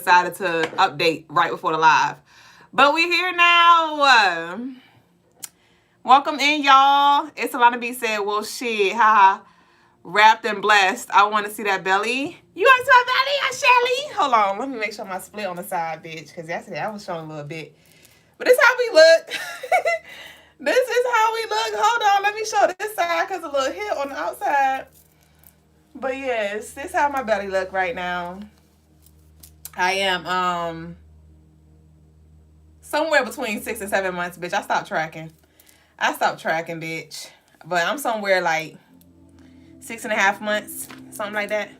decided to update right before the live. But we're here now. Welcome in, y'all. It's Alana B said, well, shit, haha. Wrapped and blessed. I want to see that belly. You want to see my belly, Shelly? Hold on. Let me make sure my split on the side, bitch. Because yesterday I was showing a little bit. But this is how we look. This is how we look. Hold on. Let me show this side because a little hit on the outside. But yes, this is how my belly look right now. I am somewhere between 6 and 7 months, bitch. I stopped tracking, bitch. But I'm somewhere like 6.5 months, something like that.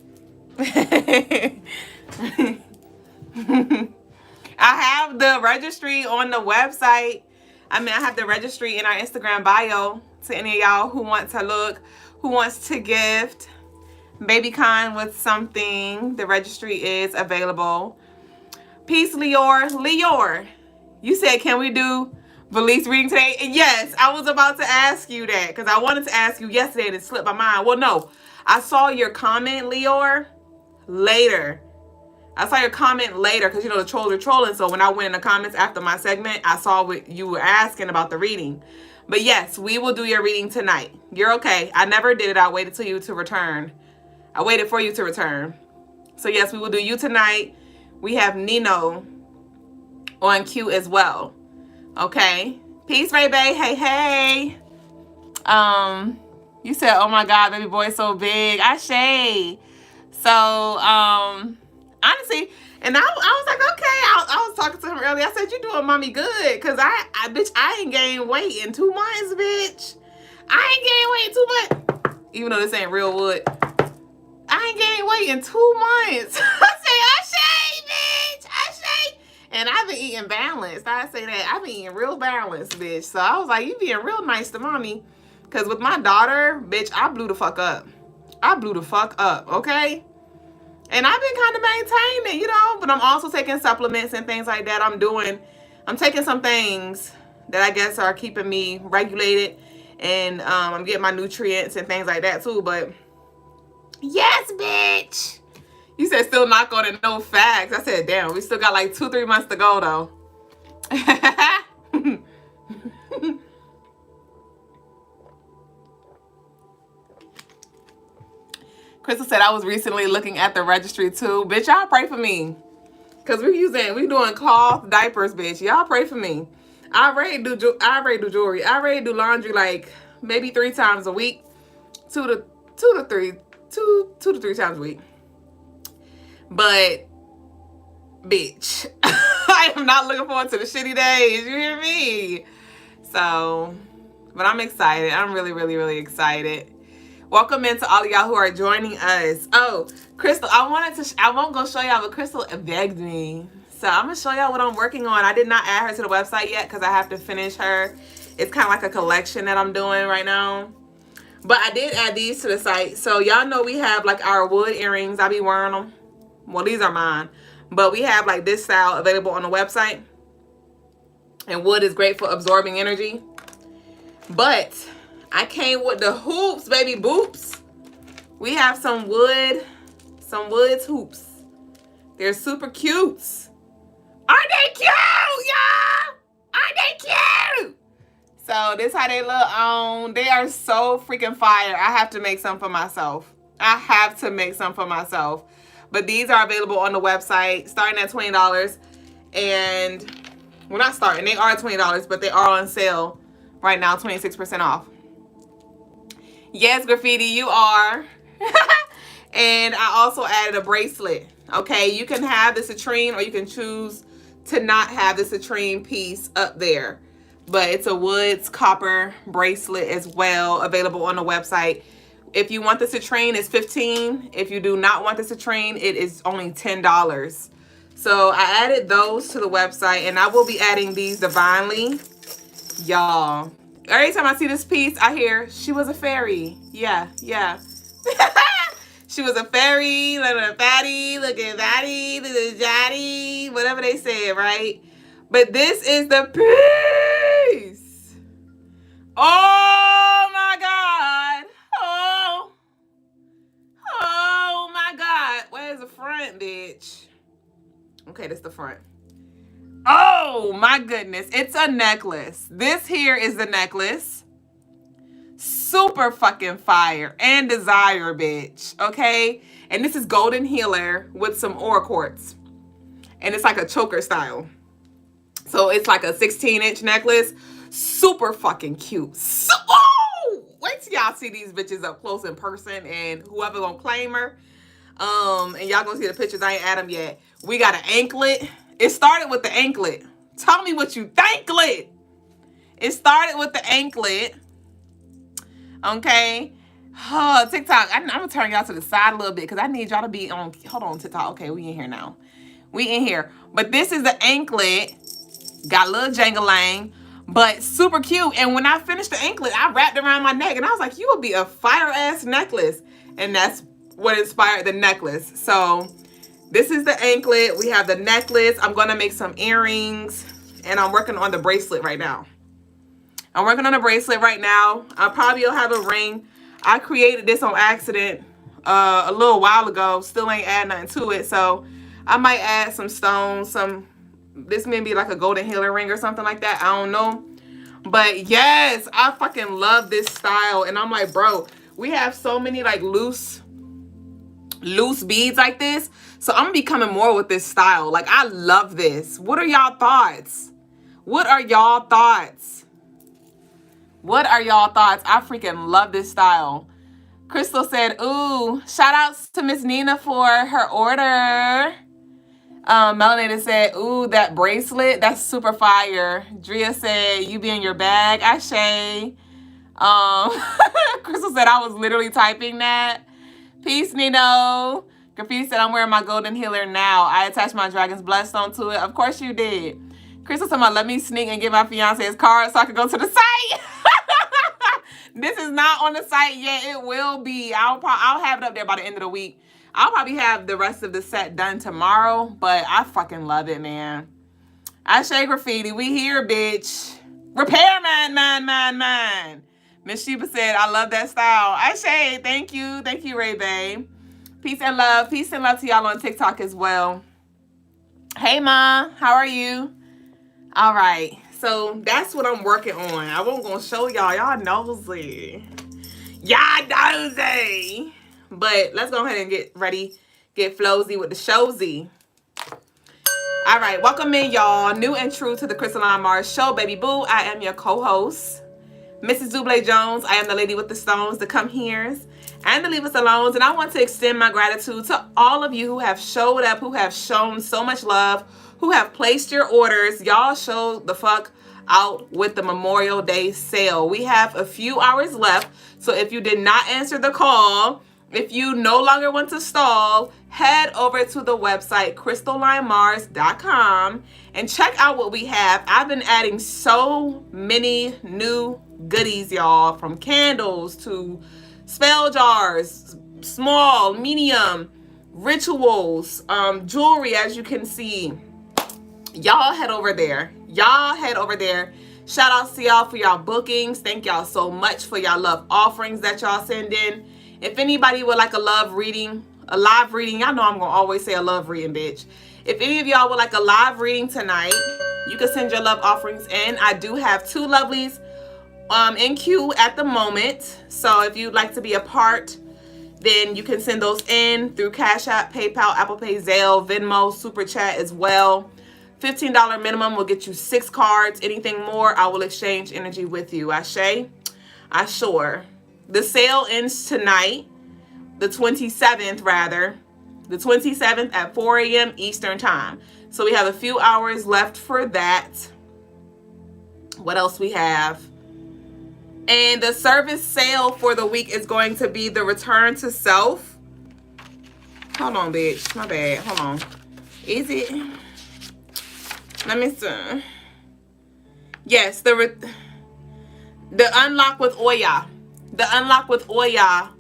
I have the registry on the website. I have the registry in our Instagram bio to any of y'all who want to look, who wants to gift baby kind with something. The registry is available. Peace, Leor, you said, can we do Valise reading today? And yes, I was about to ask you that because I wanted to ask you yesterday and it slipped my mind. Well, no, I saw your comment, Leor, later. I saw your comment later because, you know, the trolls are trolling. So when I went in the comments after my segment, I saw what you were asking about the reading. But yes, we will do your reading tonight. You're okay. I never did it. I waited till you to return. I waited for you to return. So yes, we will do you tonight. We have Nino on cue as well. Okay. Peace, Ray Bay. Hey, hey. You said, oh my God, baby boy so big. Ashe. So, honestly, and I was like, okay. I was talking to him earlier. I said, you doing mommy good. Because I ain't gained weight in 2 months, bitch. I ain't gained weight in 2 months. Even though this ain't real wood. I ain't gained weight in 2 months. I say, Ashe, bitch. Ashe. And I've been eating balanced. I say that. I've been eating real balanced, bitch. So I was like, you being real nice to mommy. Because with my daughter, bitch, I blew the fuck up. Okay? And I've been kind of maintaining, you know, but I'm also taking supplements and things like that. I'm taking some things that I guess are keeping me regulated. And I'm getting my nutrients and things like that too. But yes, bitch. You said still not going to no facts. I said, damn, we still got like 2-3 months to go though. Crystal said I was recently looking at the registry too. Bitch, y'all pray for me. Cause we doing cloth diapers, bitch. Y'all pray for me. I already do jewelry. I already do laundry like maybe 3 times a week. 2 to 3 times a week. But bitch, I am not looking forward to the shitty days. You hear me? So, but I'm excited. I'm really, really, really excited. Welcome in to all of y'all who are joining us. Oh, Crystal, I won't go show y'all, but Crystal begged me. So I'm going to show y'all what I'm working on. I did not add her to the website yet because I have to finish her. It's kind of like a collection that I'm doing right now. But I did add these to the site. So y'all know we have like our wood earrings. I be wearing them. Well, these are mine. But we have like this style available on the website. And wood is great for absorbing energy. But I came with the hoops, baby boops. We have some woods hoops. They're super cute. Aren't they cute, y'all? Aren't they cute? So this how they look on. They are so freaking fire. I have to make some for myself. But these are available on the website, starting at $20. And we're not starting. They are $20, but they are on sale right now, 26% off. Yes, Graffiti, you are. And I also added a bracelet. Okay, you can have the citrine or you can choose to not have the citrine piece up there. But it's a woods copper bracelet as well, available on the website. If you want the citrine, it's $15. If you do not want the citrine, it is only $10. So I added those to the website, and I will be adding these divinely. Y'all, every time I see this piece, I hear, she was a fairy. Yeah. She was a fairy, look at fatty, look at fatty, look at jatty, whatever they said, right? But this is the piece. Oh my God. Oh my God. Where's the front, bitch? Okay, this is the front. Oh my goodness, it's a necklace. This here is the necklace. Super fucking fire and desire, bitch. Okay, and this is golden healer with some aura quartz, and it's like a choker style. So it's like a 16-inch necklace. Super fucking cute. So, oh, wait till y'all see these bitches up close in person, and whoever gonna claim her. And y'all gonna see the pictures. I ain't add them yet. We got an anklet. It started with the anklet. Tell me what you thinklet. It started with the anklet. Okay. TikTok. I'm gonna turn y'all to the side a little bit because I need y'all to be on. Hold on, TikTok. Okay, we in here now. We in here. But this is the anklet. Got a little jangle-lang, but super cute. And when I finished the anklet, I wrapped it around my neck, and I was like, you would be a fire-ass necklace. And that's what inspired the necklace. So this is the anklet. We have the necklace. I'm going to make some earrings, and I'm working on the bracelet right now. I probably will have a ring. I created this on accident a little while ago. Still ain't add nothing to it. So I might add some stones, this may be like a golden healer ring or something like that. I don't know. But yes, I fucking love this style. And I'm like, bro, we have so many like loose beads like this. So I'm becoming more with this style. Like, I love this. What are y'all thoughts? I freaking love this style. Crystal said, ooh, shout outs to Miss Nina for her order. Melanated said, ooh, that bracelet, that's super fire. Drea said, you be in your bag. Ashay. Crystal said, I was literally typing that. Peace, Nino. Graffiti said, I'm wearing my golden healer now. I attached my dragon's bloodstone to it. Of course you did. Crystal said, let me sneak and get my fiance's card so I can go to the site. This is not on the site yet. It will be. I'll have it up there by the end of the week. I'll probably have the rest of the set done tomorrow, but I fucking love it, man. Ashay Graffiti, we here, bitch. Repairman. Miss Sheba said, I love that style. Ashay, thank you. Thank you, Ray Bay. Peace and love. Peace and love to y'all on TikTok as well. Hey, Ma. How are you? All right. So that's what I'm working on. I won't gonna show y'all. Y'all nosy. But let's go ahead and get ready. Get flowsy with the showsy. All right. Welcome in, y'all. New and true to the Crystaline Mars show, baby boo. I am your co-host, Mrs. Dublé Jones. I am the lady with the stones, the come heres, and the leave us alone. And I want to extend my gratitude to all of you who have showed up, who have shown so much love, who have placed your orders. Y'all showed the fuck out with the Memorial Day sale. We have a few hours left. So if you did not answer the call, if you no longer want to stall, head over to the website CrystalineMars.com and check out what we have. I've been adding so many new goodies, y'all, from candles to spell jars, small, medium, rituals, jewelry, as you can see. Y'all head over there. Shout out to y'all for y'all bookings. Thank y'all so much for y'all love offerings that y'all send in. If anybody would like a live reading, y'all know I'm gonna always say a love reading, bitch. If any of y'all would like a live reading tonight, you can send your love offerings in. I do have 2 lovelies in queue at the moment. So if you'd like to be a part, then you can send those in through Cash App, PayPal, Apple Pay, Zelle, Venmo, Super Chat as well. $15 minimum will get you 6 cards. Anything more, I will exchange energy with you. Ashay? Ashore. The sale ends tonight, the 27th at 4 a.m. Eastern time. So we have a few hours left for that. What else we have? And the service sale for the week is going to be the return to self. Hold on, bitch. My bad. Hold on. Is it? Let me see. Yes, the unlock with Oya. The unlock with Oya.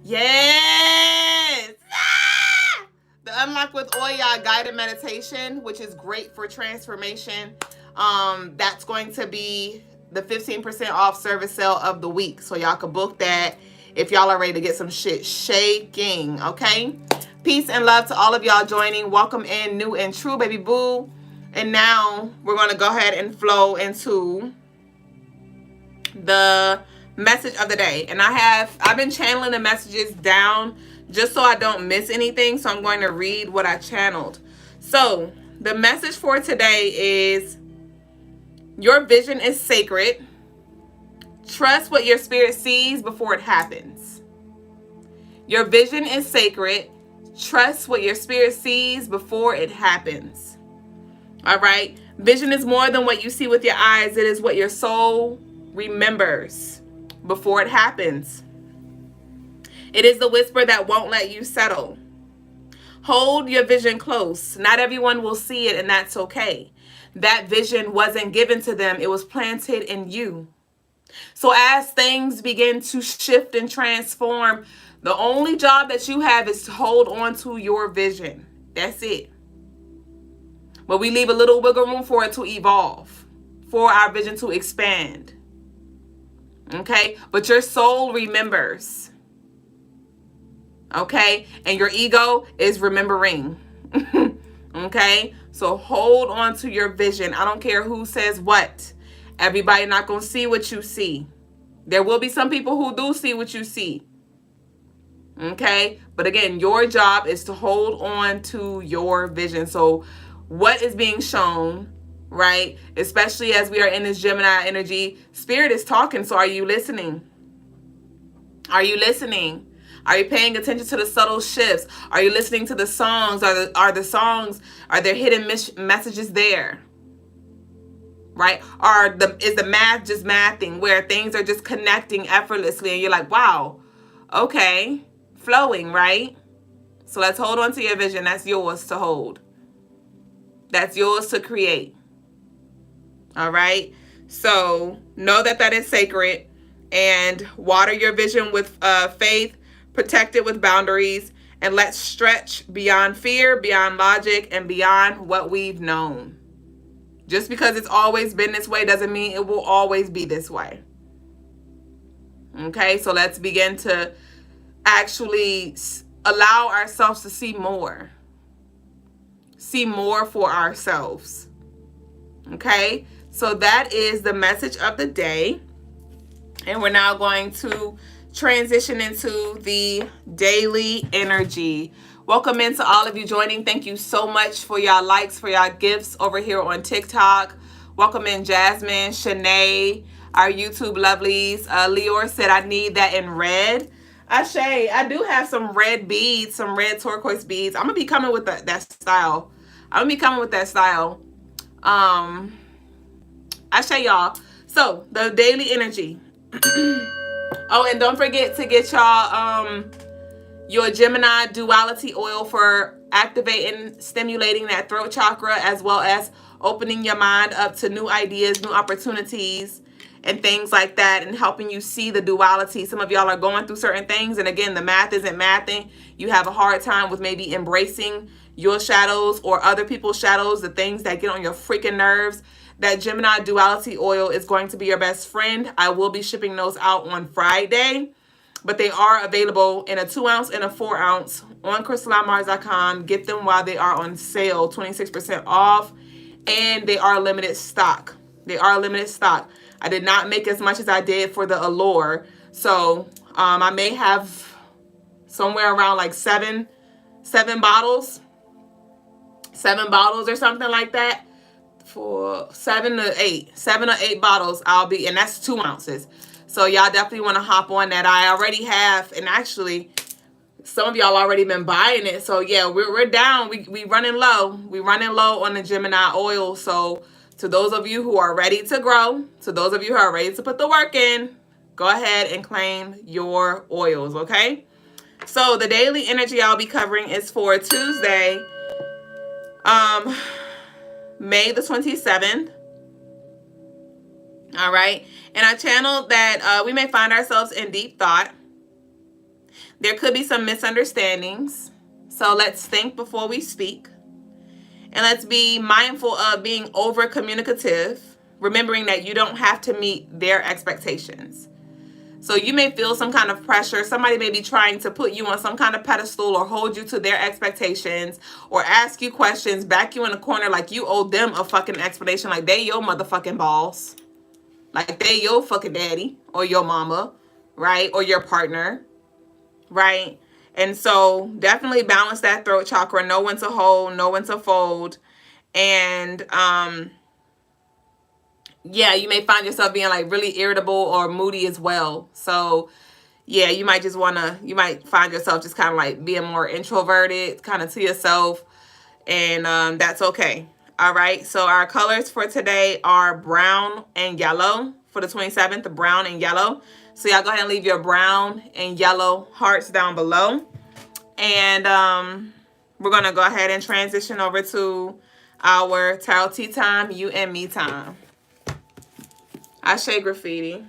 Yes. Ah! The unlock with Oya guided meditation, which is great for transformation. That's going to be the 15% off service sale of the week. So y'all can book that if y'all are ready to get some shit shaking, okay? Peace and love to all of y'all joining. Welcome in, new and true, baby boo. And now we're going to go ahead and flow into the message of the day. And I've been channeling the messages down just so I don't miss anything. So I'm going to read what I channeled. So the message for today is, your vision is sacred. Trust what your spirit sees before it happens. Your vision is sacred. Trust what your spirit sees before it happens. All right. Vision is more than what you see with your eyes. It is what your soul remembers before it happens. It is the whisper that won't let you settle. Hold your vision close. Not everyone will see it, and that's okay. That vision wasn't given to them. It was planted in you. So as things begin to shift and transform, the only job that you have is to hold on to your vision. That's it. But we leave a little wiggle room for it to evolve, for our vision to expand. Okay? But your soul remembers. Okay? And your ego is remembering. Okay? So hold on to your vision. I don't care who says what. Everybody not going to see what you see. There will be some people who do see what you see. Okay? But again, your job is to hold on to your vision. So what is being shown, right? Especially as we are in this Gemini energy, Spirit is talking. So are you listening? Are you listening? Are you paying attention to the subtle shifts? Are you listening to the songs? Are there hidden messages there? Right? Is the math just mathing, where things are just connecting effortlessly and you're like, wow, okay, flowing, right? So let's hold on to your vision. That's yours to hold. That's yours to create. All right? So know that that is sacred, and water your vision with faith, protect it with boundaries, and let's stretch beyond fear, beyond logic, and beyond what we've known. Just because it's always been this way doesn't mean it will always be this way. Okay? So let's begin to actually allow ourselves to see more. See more for ourselves. Okay? So that is the message of the day. And we're now going to transition into the daily energy. Welcome into all of you joining. Thank you so much for y'all likes, for y'all gifts over here on TikTok. Welcome in Jasmine, Shanae, our YouTube lovelies. Leor said, I need that in red. Ashe, I do have some red beads, some red turquoise beads. I'm going to be coming with that style. Ashe, y'all. So, the daily energy. Oh, and don't forget to get y'all your Gemini duality oil for activating, stimulating that throat chakra, as well as opening your mind up to new ideas, new opportunities, and things like that, and helping you see the duality. Some of y'all are going through certain things, and again, the math isn't mathing. You have a hard time with maybe embracing your shadows or other people's shadows, the things that get on your freaking nerves. That Gemini duality oil is going to be your best friend. I will be shipping those out on Friday, but they are available in a 2-ounce and a 4-ounce on CrystalineMars.com. Get them while they are on sale, 26% off, and they are limited stock. I did not make as much as I did for the Allure, so I may have somewhere around like seven bottles or something like that. For 7 or 8 bottles, and that's 2 ounces. So y'all definitely want to hop on that. I already have, and actually some of y'all already been buying it. So yeah, we're down. We running low. We running low on the Gemini oil. So to those of you who are ready to grow, to those of you who are ready to put the work in, go ahead and claim your oils, okay? So the daily energy I'll be covering is for Tuesday, May the 27th. All right. And I channeled that we may find ourselves in deep thought. There could be some misunderstandings. So let's think before we speak. And let's be mindful of being over communicative, remembering that you don't have to meet their expectations. So you may feel some kind of pressure. Somebody may be trying to put you on some kind of pedestal or hold you to their expectations or ask you questions, back you in the corner like you owe them a fucking explanation, like they your motherfucking boss. Like they your fucking daddy or your mama, right? Or your partner, right? And so definitely balance that throat chakra. Know when to hold, know when to fold. And yeah, you may find yourself being like really irritable or moody as well. So yeah, you might find yourself just kind of like being more introverted, kind of to yourself. And that's okay. All right. So our colors for today are brown and yellow for the 27th, the brown and yellow. So y'all go ahead and leave your brown and yellow hearts down below. And we're going to go ahead and transition over to our tarot tea time, you and me time. Ashe Graffiti.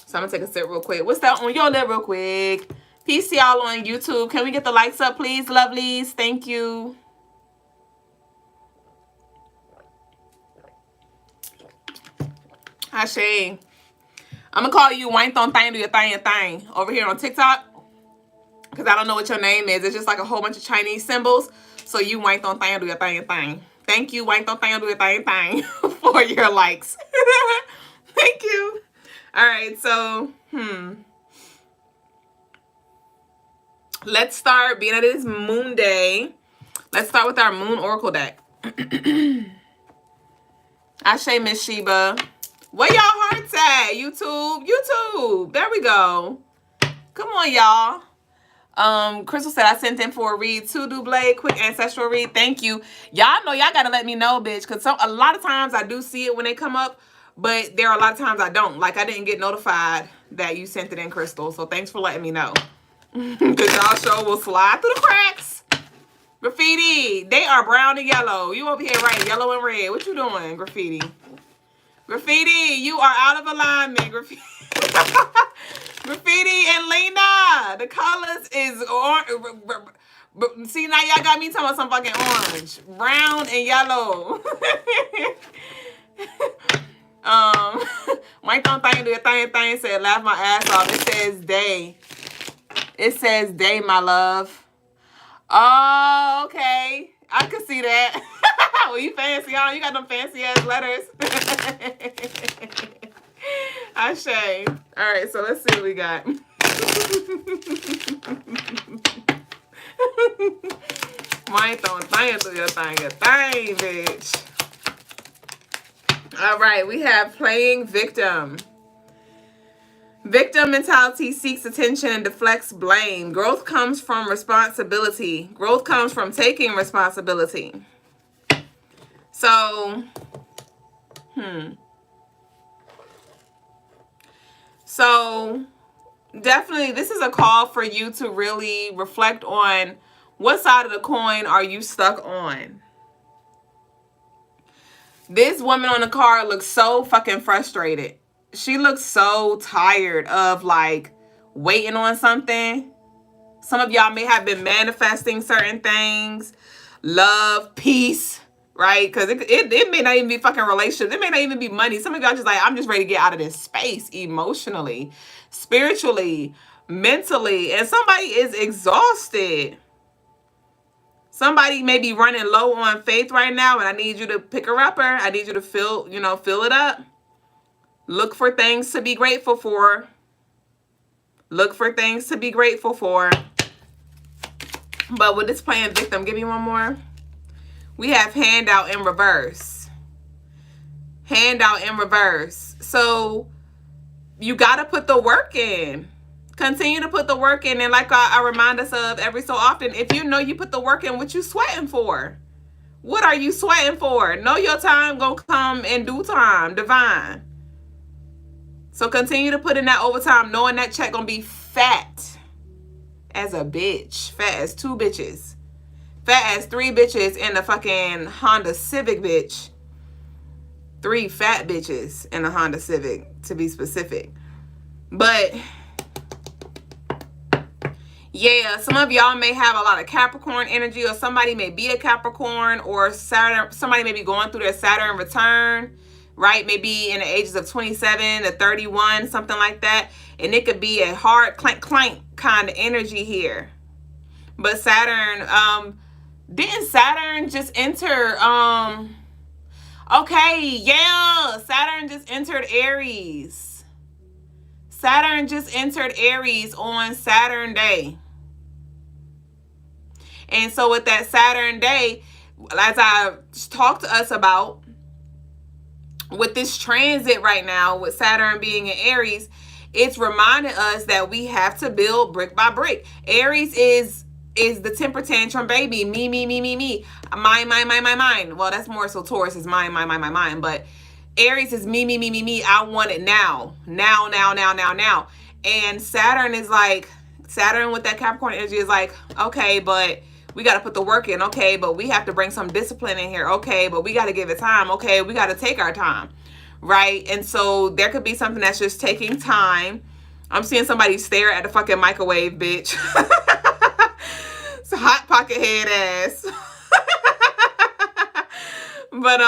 So I'm going to take a sip real quick. What's that on your lip real quick? Peace to y'all on YouTube. Can we get the likes up, please, lovelies? Thank you. Ashe. I'm going to call you Wine Thong Thang, do your thing over here on TikTok. Because I don't know what your name is. It's just like a whole bunch of Chinese symbols. So you Wine Thong Thang, do your thing. Thank you, Wine Thong Thang, do your thing for your likes. Thank you. All right, so, let's start, being that it is Moon Day. Let's start with our Moon Oracle deck. Ashe, Miss Sheba. Where y'all hearts at? YouTube. There we go. Come on, y'all. Crystal said I sent in for a read. 2 double, quick ancestral read. Thank you. Y'all know y'all gotta let me know, bitch. Because a lot of times I do see it when they come up. But there are a lot of times I don't. Like, I didn't get notified that you sent it in, Crystal. So thanks for letting me know. Because y'all show will slide through the cracks. Graffiti. They are brown and yellow. You over here writing yellow and red. What you doing, Graffiti? Graffiti, you are out of alignment, Graffiti. Graffiti and Lena. The colors is orange. See, now y'all got me talking about some fucking orange. Brown and yellow. Mike don't think do a thing said laugh my ass off. It says day. It says day, my love. Oh, okay. I could see that. Well, you fancy, huh? You got them fancy ass letters. Ashe. All right, so let's see what we got. Mine don't think do your thing, bitch. All right, we have playing victim. Victim mentality seeks attention and deflects blame. Growth comes from responsibility. Growth comes from taking responsibility. So, So, definitely, this is a call for you to really reflect on what side of the coin are you stuck on. This woman on the card looks so fucking frustrated. She looks so tired of like waiting on something. Some of y'all may have been manifesting certain things. Love, peace, right? Because it may not even be fucking relationships. It may not even be money. Some of y'all just like, I'm just ready to get out of this space emotionally, spiritually, mentally. And somebody is exhausted. Somebody may be running low on faith right now, and I need you to pick her upper. I need you to fill it up. Look for things to be grateful for. Look for things to be grateful for. But with this playing victim, give me one more. We have handout in reverse. Handout in reverse. So you got to put the work in. Continue to put the work in. And like I remind us of every so often, if you know you put the work in, what you sweating for? What are you sweating for? Know your time gonna come in due time, divine. So continue to put in that overtime, knowing that check gonna be fat as a bitch. Fat as 2 bitches. Fat as 3 bitches in a fucking Honda Civic, bitch. 3 fat bitches in a Honda Civic, to be specific. But yeah, some of y'all may have a lot of Capricorn energy, or somebody may be a Capricorn, or Saturn. Somebody may be going through their Saturn return. right? Maybe in the ages of 27 to 31, something like that. And it could be a hard clank clank kind of energy here. But Saturn, didn't Saturn just enter, okay, yeah, Saturn just entered Aries. Saturn just entered Aries on Saturn Day. And so with that Saturn Day, as I talked to us about, with this transit right now, with Saturn being in Aries, it's reminding us that we have to build brick by brick. Aries is the temper tantrum baby. Me. Mine. Well, that's more so Taurus is mine. But Aries is me. I want it now. Now. And Saturn is like, Saturn with that Capricorn energy is like, okay, but we got to put the work in. Okay, but we have to bring some discipline in here. Okay, but we got to give it time. Okay, we got to take our time. Right? And so there could be something that's just taking time. I'm seeing somebody stare at the fucking microwave, bitch. It's a hot pocket head ass. But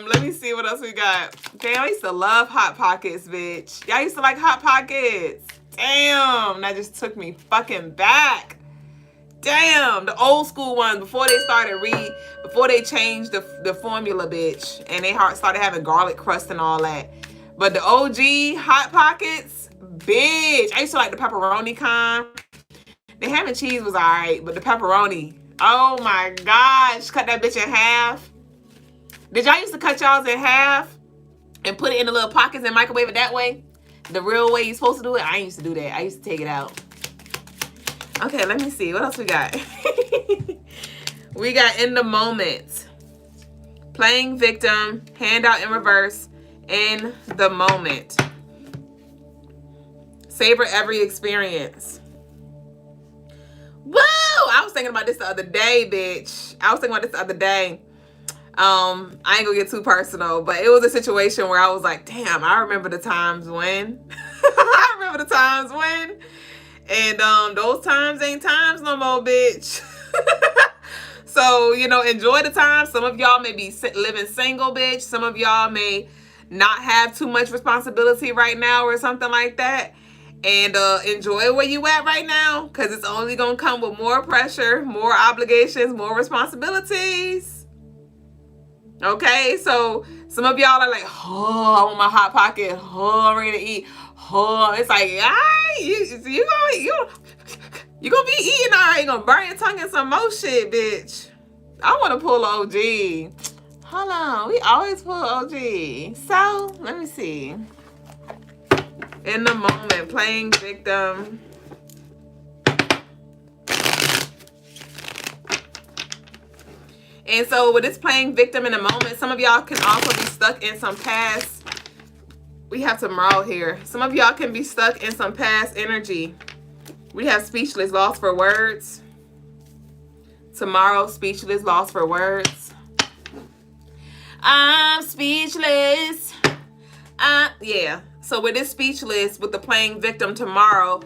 let me see what else we got. Damn, I used to love Hot Pockets, bitch. Y'all used to like Hot Pockets. Damn, that just took me fucking back. Damn, the old school ones before they changed the formula, bitch, and they started having garlic crust and all that. But the OG Hot Pockets, bitch, I used to like the pepperoni kind. The ham and cheese was alright, but the pepperoni, oh my gosh, cut that bitch in half. Did y'all used to cut y'all's in half and put it in the little pockets and microwave it that way? The real way you're supposed to do it? I used to do that. I used to take it out. Okay, let me see. What else we got? We got In the Moment. Playing victim, hand out in reverse, in the moment. Savor every experience. Woo! I was thinking about this the other day, bitch. I ain't gonna get too personal, but it was a situation where I was like, damn, I remember the times when. And those times ain't times no more, bitch. So, enjoy the time. Some of y'all may be living single, bitch. Some of y'all may not have too much responsibility right now or something like that. And enjoy where you at right now, because it's only going to come with more pressure, more obligations, more responsibilities. Okay, so some of y'all are like, oh, I want my Hot Pocket. Oh, I'm ready to eat. Oh, it's like, you gonna be eating, all right. You gonna burn your tongue in some more shit, bitch. I want to pull OG. Hold on, we always pull OG. So, let me see. In the moment, playing victim. And so with this playing victim in the moment, some of y'all can also be stuck in some past. We have tomorrow here. Some of y'all can be stuck in some past energy. We have speechless, lost for words. Tomorrow, speechless, lost for words. I'm speechless. Yeah. So with this speechless, with the playing victim tomorrow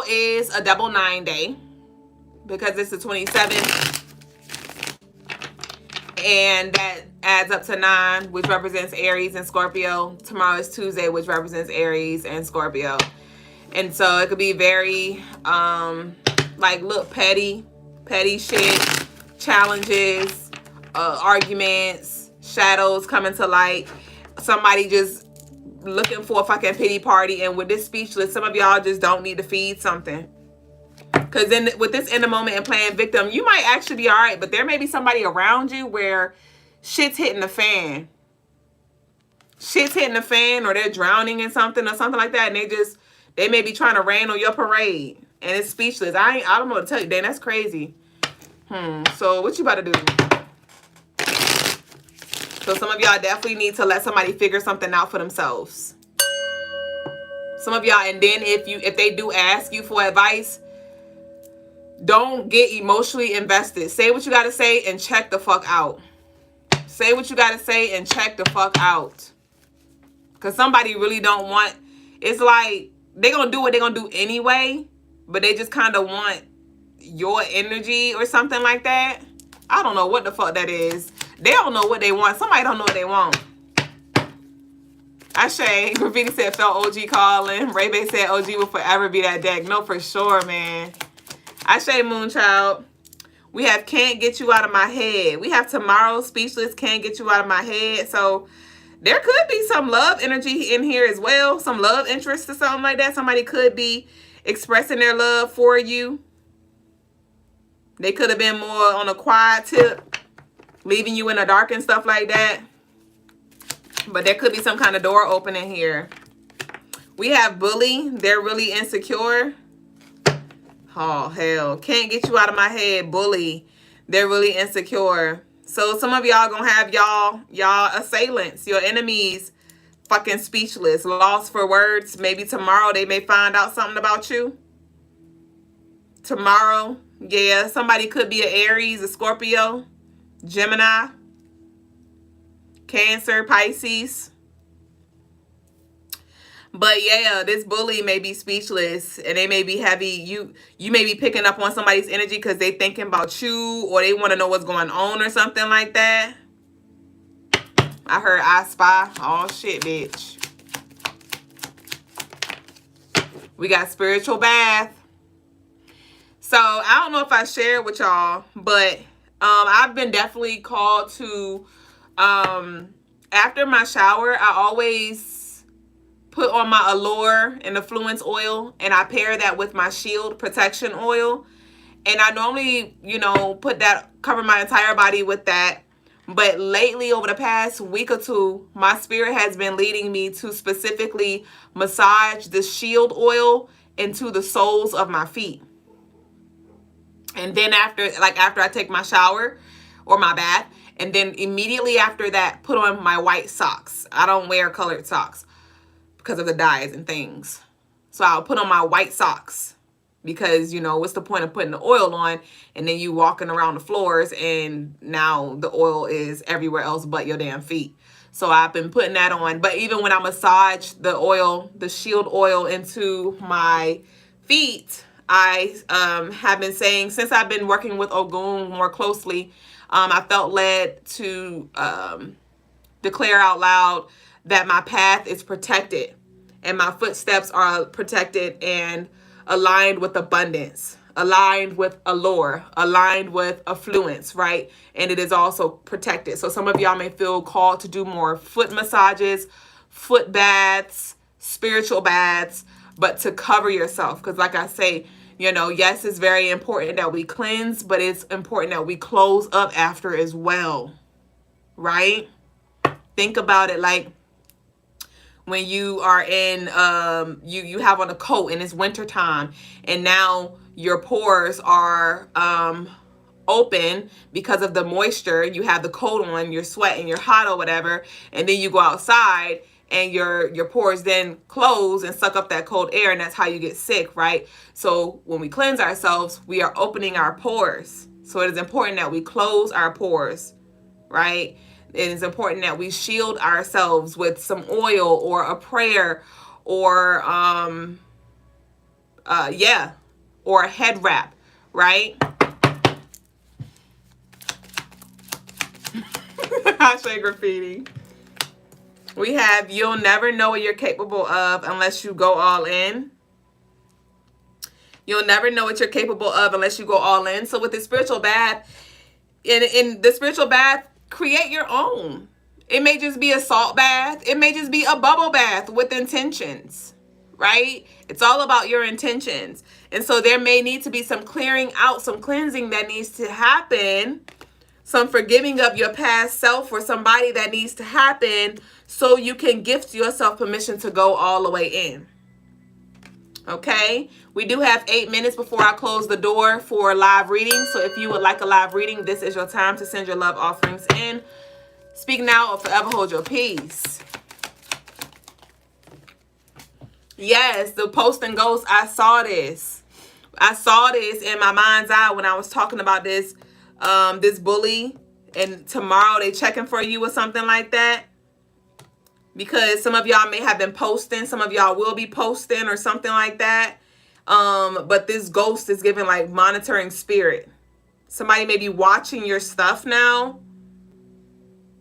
is a double 9 day because it's the 27th. And that adds up to 9, which represents Aries and Scorpio. Tomorrow is Tuesday, which represents Aries and Scorpio. And so it could be very, look, petty shit, challenges, arguments, shadows coming to light. Somebody just looking for a fucking pity party. And with this speechless, some of y'all just don't need to feed something. Because then with this in the moment and playing victim, you might actually be all right, but there may be somebody around you where shit's hitting the fan. Shit's hitting the fan, or they're drowning in something or something like that, and they may be trying to rain on your parade, and it's speechless. I don't know what to tell you, Dan. That's crazy. So what you about to do? So some of y'all definitely need to let somebody figure something out for themselves. Some of y'all, and then if they do ask you for advice, don't get emotionally invested. Say what you got to say and check the fuck out. Say what you got to say and check the fuck out. Because somebody really don't want, it's like they're going to do what they're going to do anyway, but they just kind of want your energy or something like that. I don't know what the fuck that is. They don't know what they want. Somebody don't know what they want. Ashay, Graffiti said, felt OG calling. Ray Bay said, OG will forever be that deck. No, for sure, man. Ashay, Moonchild. We have Can't Get You Out of My Head. We have Tomorrow, Speechless, Can't Get You Out of My Head. So there could be some love energy in here as well. Some love interest or something like that. Somebody could be expressing their love for you. They could have been more on a quiet tip, leaving you in the dark and stuff like that. But there could be some kind of door opening here. We have Bully. They're really insecure. Oh, hell. Can't Get You Out of My Head. Bully. They're really insecure. So some of y'all gonna have y'all assailants, your enemies, fucking speechless, lost for words. Maybe tomorrow they may find out something about you. Tomorrow, yeah, somebody could be an Aries, a Scorpio, Gemini, Cancer, Pisces. But yeah, this bully may be speechless and they may be heavy. You may be picking up on somebody's energy because they thinking about you or they want to know what's going on or something like that. I heard I Spy. Oh shit, bitch. We got Spiritual Bath. So I don't know if I shared with y'all, but I've been definitely called to, after my shower, I always put on my Allure and Affluence oil, and I pair that with my Shield Protection oil. And I normally, you know, cover my entire body with that. But lately, over the past week or two, my spirit has been leading me to specifically massage the Shield oil into the soles of my feet. And then after I take my shower or my bath, and then immediately after that, put on my white socks. I don't wear colored socks because of the dyes and things. So I'll put on my white socks because, you know, what's the point of putting the oil on and then you walking around the floors and now the oil is everywhere else but your damn feet. So I've been putting that on. But even when I massage the oil, the Shield oil into my feet, I have been saying, since I've been working with Ogun more closely, I felt led to declare out loud that my path is protected and my footsteps are protected and aligned with abundance, aligned with allure, aligned with affluence, right? And it is also protected. So some of y'all may feel called to do more foot massages, foot baths, spiritual baths, but to cover yourself. Because like I say, you know, yes, it's very important that we cleanse, but it's important that we close up after as well, right? Think about it like when you are in, you have on a coat and it's winter time and now your pores are open because of the moisture. You have the coat on, you're sweating, you're hot or whatever, and then you go outside and your pores then close and suck up that cold air, and that's how you get sick, right? So when we cleanse ourselves, we are opening our pores. So it is important that we close our pores, right? It is important that we shield ourselves with some oil or a prayer or or a head wrap, right? I say graffiti. We have You'll Never Know What You're Capable of Unless You Go All In. You'll never know what you're capable of unless you go all in. So with the spiritual bath, in the spiritual bath, create your own. It may just be a salt bath. It may just be a bubble bath with intentions, right? It's all about your intentions. And so there may need to be some clearing out, some cleansing that needs to happen, some forgiving of your past self or somebody that needs to happen so you can gift yourself permission to go all the way in. Okay, we do have 8 minutes before I close the door for live reading. So if you would like a live reading, this is your time to send your love offerings in. Speak now or forever hold your peace. Yes, the post and ghost. I saw this. I saw this in my mind's eye when I was talking about this, this bully. And tomorrow they checking for you or something like that. Because some of y'all may have been posting. Some of y'all will be posting or something like that. But this ghost is giving like monitoring spirit. Somebody may be watching your stuff now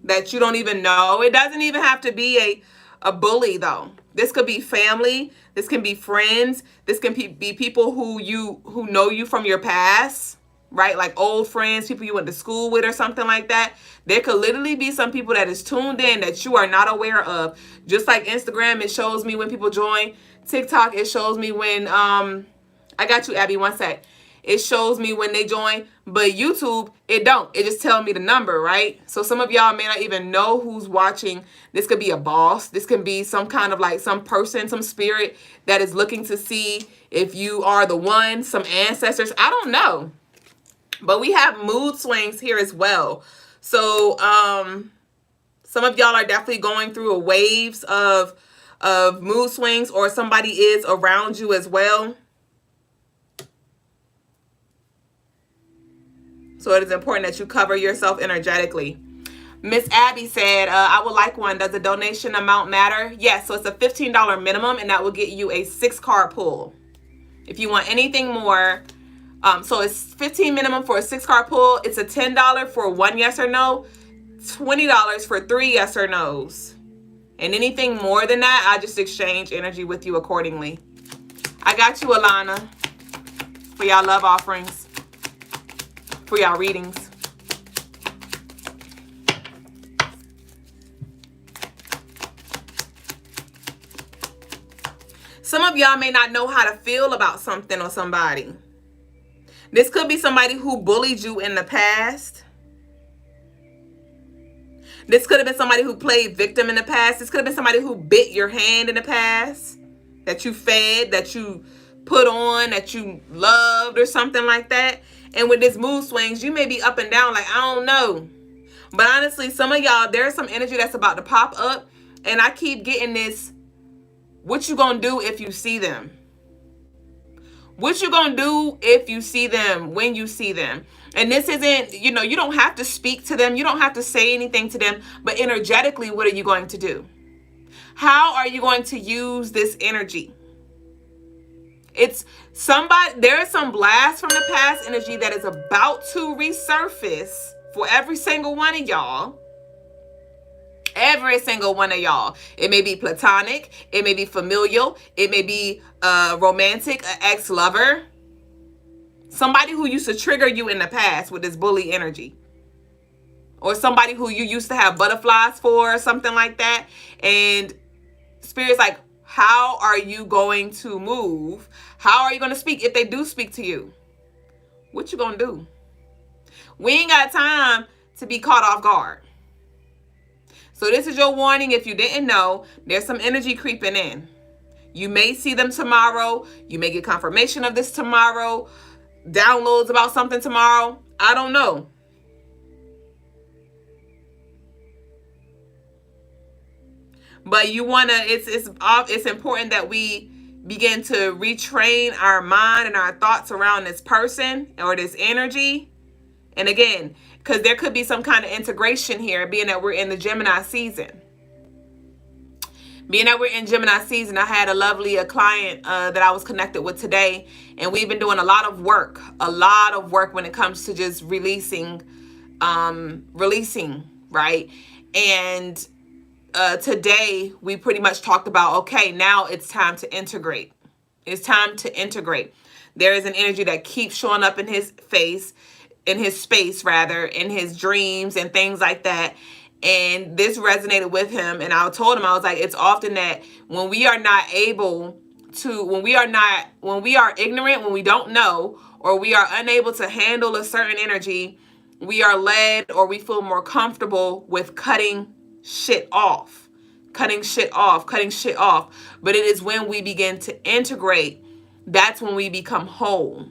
that you don't even know. It doesn't even have to be a bully though. This could be family. This can be friends. This can be people who know you from your past, right? Like old friends, people you went to school with or something like that. There could literally be some people that is tuned in that you are not aware of. Just like Instagram, it shows me when people join. TikTok, it shows me when I got you, Abby, one sec. It shows me when they join, but YouTube, it don't. It just tells me the number, right? So some of y'all may not even know who's watching. This could be a boss. This can be some kind of like some person, some spirit that is looking to see if you are the one, some ancestors. I don't know. But we have mood swings here as well. So some of y'all are definitely going through a waves of mood swings, or somebody is around you as well. So it is important that you cover yourself energetically. Miss Abby said, I would like one. Does the donation amount matter? Yes, so it's a $15 minimum, and that will get you a 6-card pull. If you want anything more, so it's $15 minimum for a 6-card pull. It's a $10 for 1 yes or no, $20 for 3 yes or no's. And anything more than that, I just exchange energy with you accordingly. I got you, Alana, for y'all love offerings, for y'all readings. Some of y'all may not know how to feel about something or somebody. This could be somebody who bullied you in the past. This could have been somebody who played victim in the past. This could have been somebody who bit your hand in the past, that you fed, that you put on, that you loved or something like that. And with this mood swings, you may be up and down like, I don't know. But honestly, some of y'all, there's some energy that's about to pop up. And I keep getting this, what you gonna do if you see them? What you gonna do if you see them, when you see them? And this isn't, you don't have to speak to them. You don't have to say anything to them. But energetically, what are you going to do? How are you going to use this energy? It's somebody, there is some blast from the past energy that is about to resurface for every single one of y'all. Every single one of y'all. It may be platonic. It may be familial. It may be romantic, an ex-lover. Somebody who used to trigger you in the past with this bully energy. Or somebody who you used to have butterflies for or something like that. And Spirit's like, how are you going to move? How are you going to speak if they do speak to you? What you going to do? We ain't got time to be caught off guard. So this is your warning. If you didn't know, there's some energy creeping in. You may see them tomorrow. You may get confirmation of this tomorrow. Downloads about something tomorrow. I don't know. But you want to, it's important that we begin to retrain our mind and our thoughts around this person or this energy. And again, because there could be some kind of integration here, being that we're in the Gemini season. Being that we're in Gemini season, I had a lovely client that I was connected with today, and we've been doing a lot of work when it comes to just releasing, right? And today we pretty much talked about, okay, now it's time to integrate. It's time to integrate. There is an energy that keeps showing up in his face, in his space rather, in his dreams and things like that. And this resonated with him. And I told him, I was like, it's often that when we are not able to, when we are ignorant, when we don't know, or we are unable to handle a certain energy, we are led, or we feel more comfortable with cutting shit off. But it is when we begin to integrate, that's when we become whole.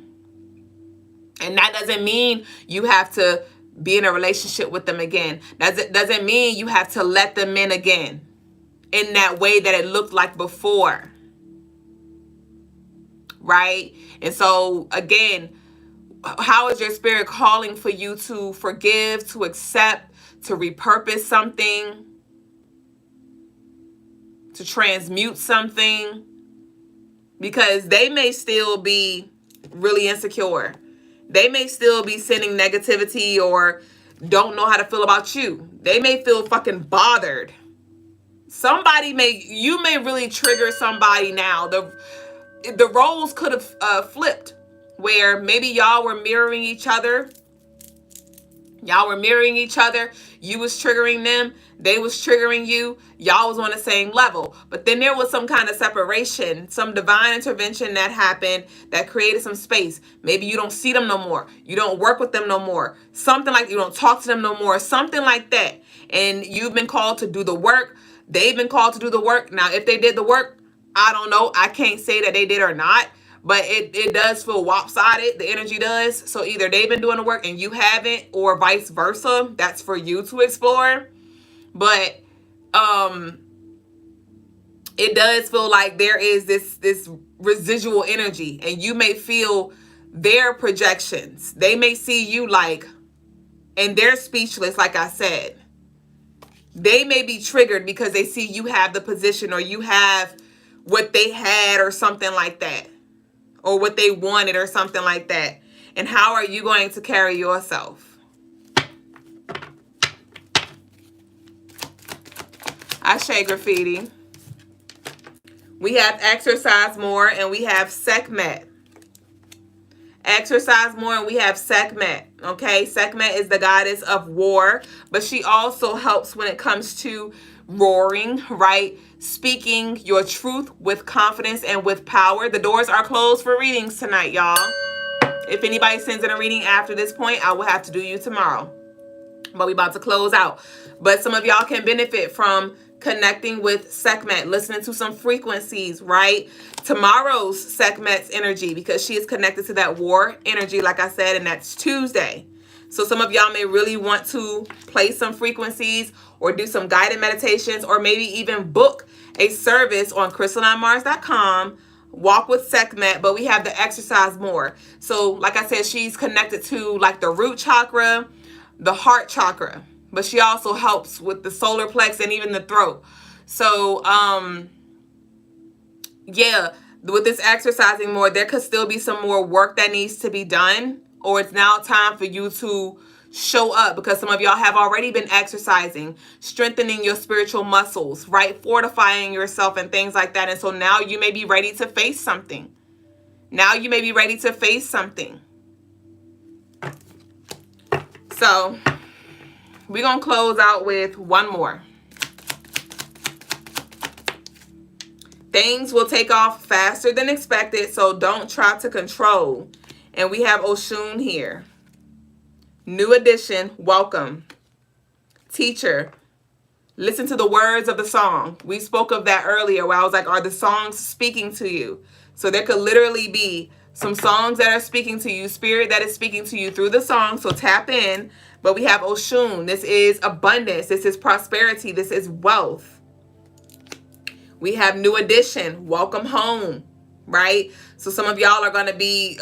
And that doesn't mean you have to be in a relationship with them again. That doesn't mean you have to let them in again in that way that it looked like before. Right? And so, again, how is your spirit calling for you to forgive, to accept, to repurpose something, to transmute something? Because they may still be really insecure. They may still be sending negativity or don't know how to feel about you. They may feel fucking bothered. you may really trigger somebody now. The roles could have flipped, where maybe y'all were mirroring each other. Y'all were mirroring each other. You was triggering them. They was triggering you. Y'all was on the same level. But then there was some kind of separation, some divine intervention that happened that created some space. Maybe you don't see them no more. You don't work with them no more. Something like you don't talk to them no more. Something like that. And you've been called to do the work. They've been called to do the work. Now, if they did the work, I don't know. I can't say that they did or not. But it does feel lopsided. The energy does. So either they've been doing the work and you haven't, or vice versa. That's for you to explore. But it does feel like there is this residual energy, and you may feel their projections. They may see you like, and they're speechless, like I said. They may be triggered because they see you have the position, or you have what they had, or something like that. Or what they wanted, or something like that. And how are you going to carry yourself? Ashe Graffiti. We have exercise more, and we have Sekhmet. Exercise more, and we have Sekhmet. Okay, Sekhmet is the goddess of war, but she also helps when it comes to roaring, right? Speaking your truth with confidence and with power. The doors are closed for readings tonight, y'all. If anybody sends in a reading after this point, I will have to do you tomorrow. But we about to close out. But some of y'all can benefit from connecting with Sekhmet, listening to some frequencies, right? Tomorrow's Sekhmet's energy, because she is connected to that war energy, like I said, and that's Tuesday. So some of y'all may really want to play some frequencies, or do some guided meditations, or maybe even book a service on CrystalineMars.com. Walk with Sekhmet, but we have the exercise more. So like I said, she's connected to like the root chakra, the heart chakra, but she also helps with the solar plex and even the throat. So yeah, with this exercising more, there could still be some more work that needs to be done, or it's now time for you to show up, because some of y'all have already been exercising, strengthening your spiritual muscles, right? Fortifying yourself and things like that. And so now you may be ready to face something. Now you may be ready to face something. So we're going to close out with one more. Things will take off faster than expected, so don't try to control. And we have Oshun here. New edition, welcome. Teacher, listen to the words of the song. We spoke of that earlier, where I was like, are the songs speaking to you? So there could literally be some songs that are speaking to you, spirit that is speaking to you through the song, so tap in. But we have Oshun. This is abundance. This is prosperity. This is wealth. We have new edition, welcome home, right? So some of y'all are going to be,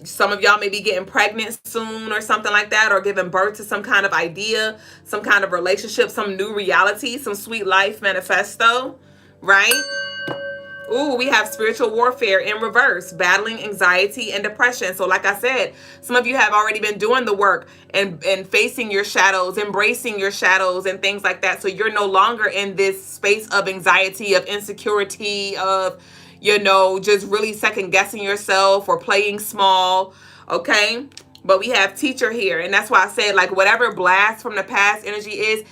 some of y'all may be getting pregnant soon or something like that, or giving birth to some kind of idea, some kind of relationship, some new reality, some sweet life manifesto, right? Ooh, we have spiritual warfare in reverse, battling anxiety and depression. So like I said, some of you have already been doing the work and facing your shadows, embracing your shadows and things like that. So you're no longer in this space of anxiety, of insecurity, of, you know, just really second guessing yourself or playing small. Okay. But we have teacher here. And that's why I said, like, whatever blast from the past energy is,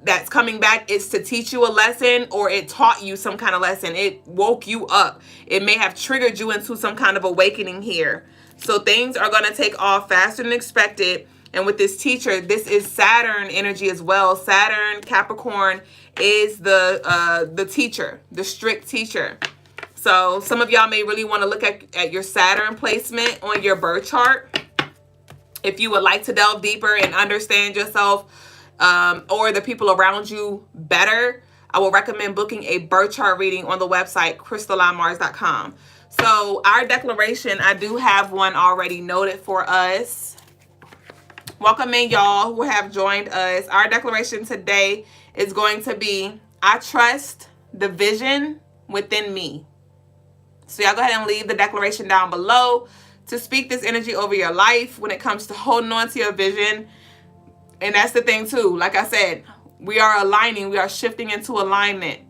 that's coming back is to teach you a lesson, or it taught you some kind of lesson. It woke you up. It may have triggered you into some kind of awakening here. So things are going to take off faster than expected. And with this teacher, this is Saturn energy as well. Saturn, Capricorn is the teacher, the strict teacher. So some of y'all may really want to look at your Saturn placement on your birth chart. If you would like to delve deeper and understand yourself, or the people around you better, I will recommend booking a birth chart reading on the website, CrystalineMars.com. So our declaration, I do have one already noted for us. Welcome in, y'all who have joined us. Our declaration today is going to be, I trust the vision within me. So y'all go ahead and leave the declaration down below to speak this energy over your life when it comes to holding on to your vision. And that's the thing too. Like I said, We are aligning. We are shifting into alignment.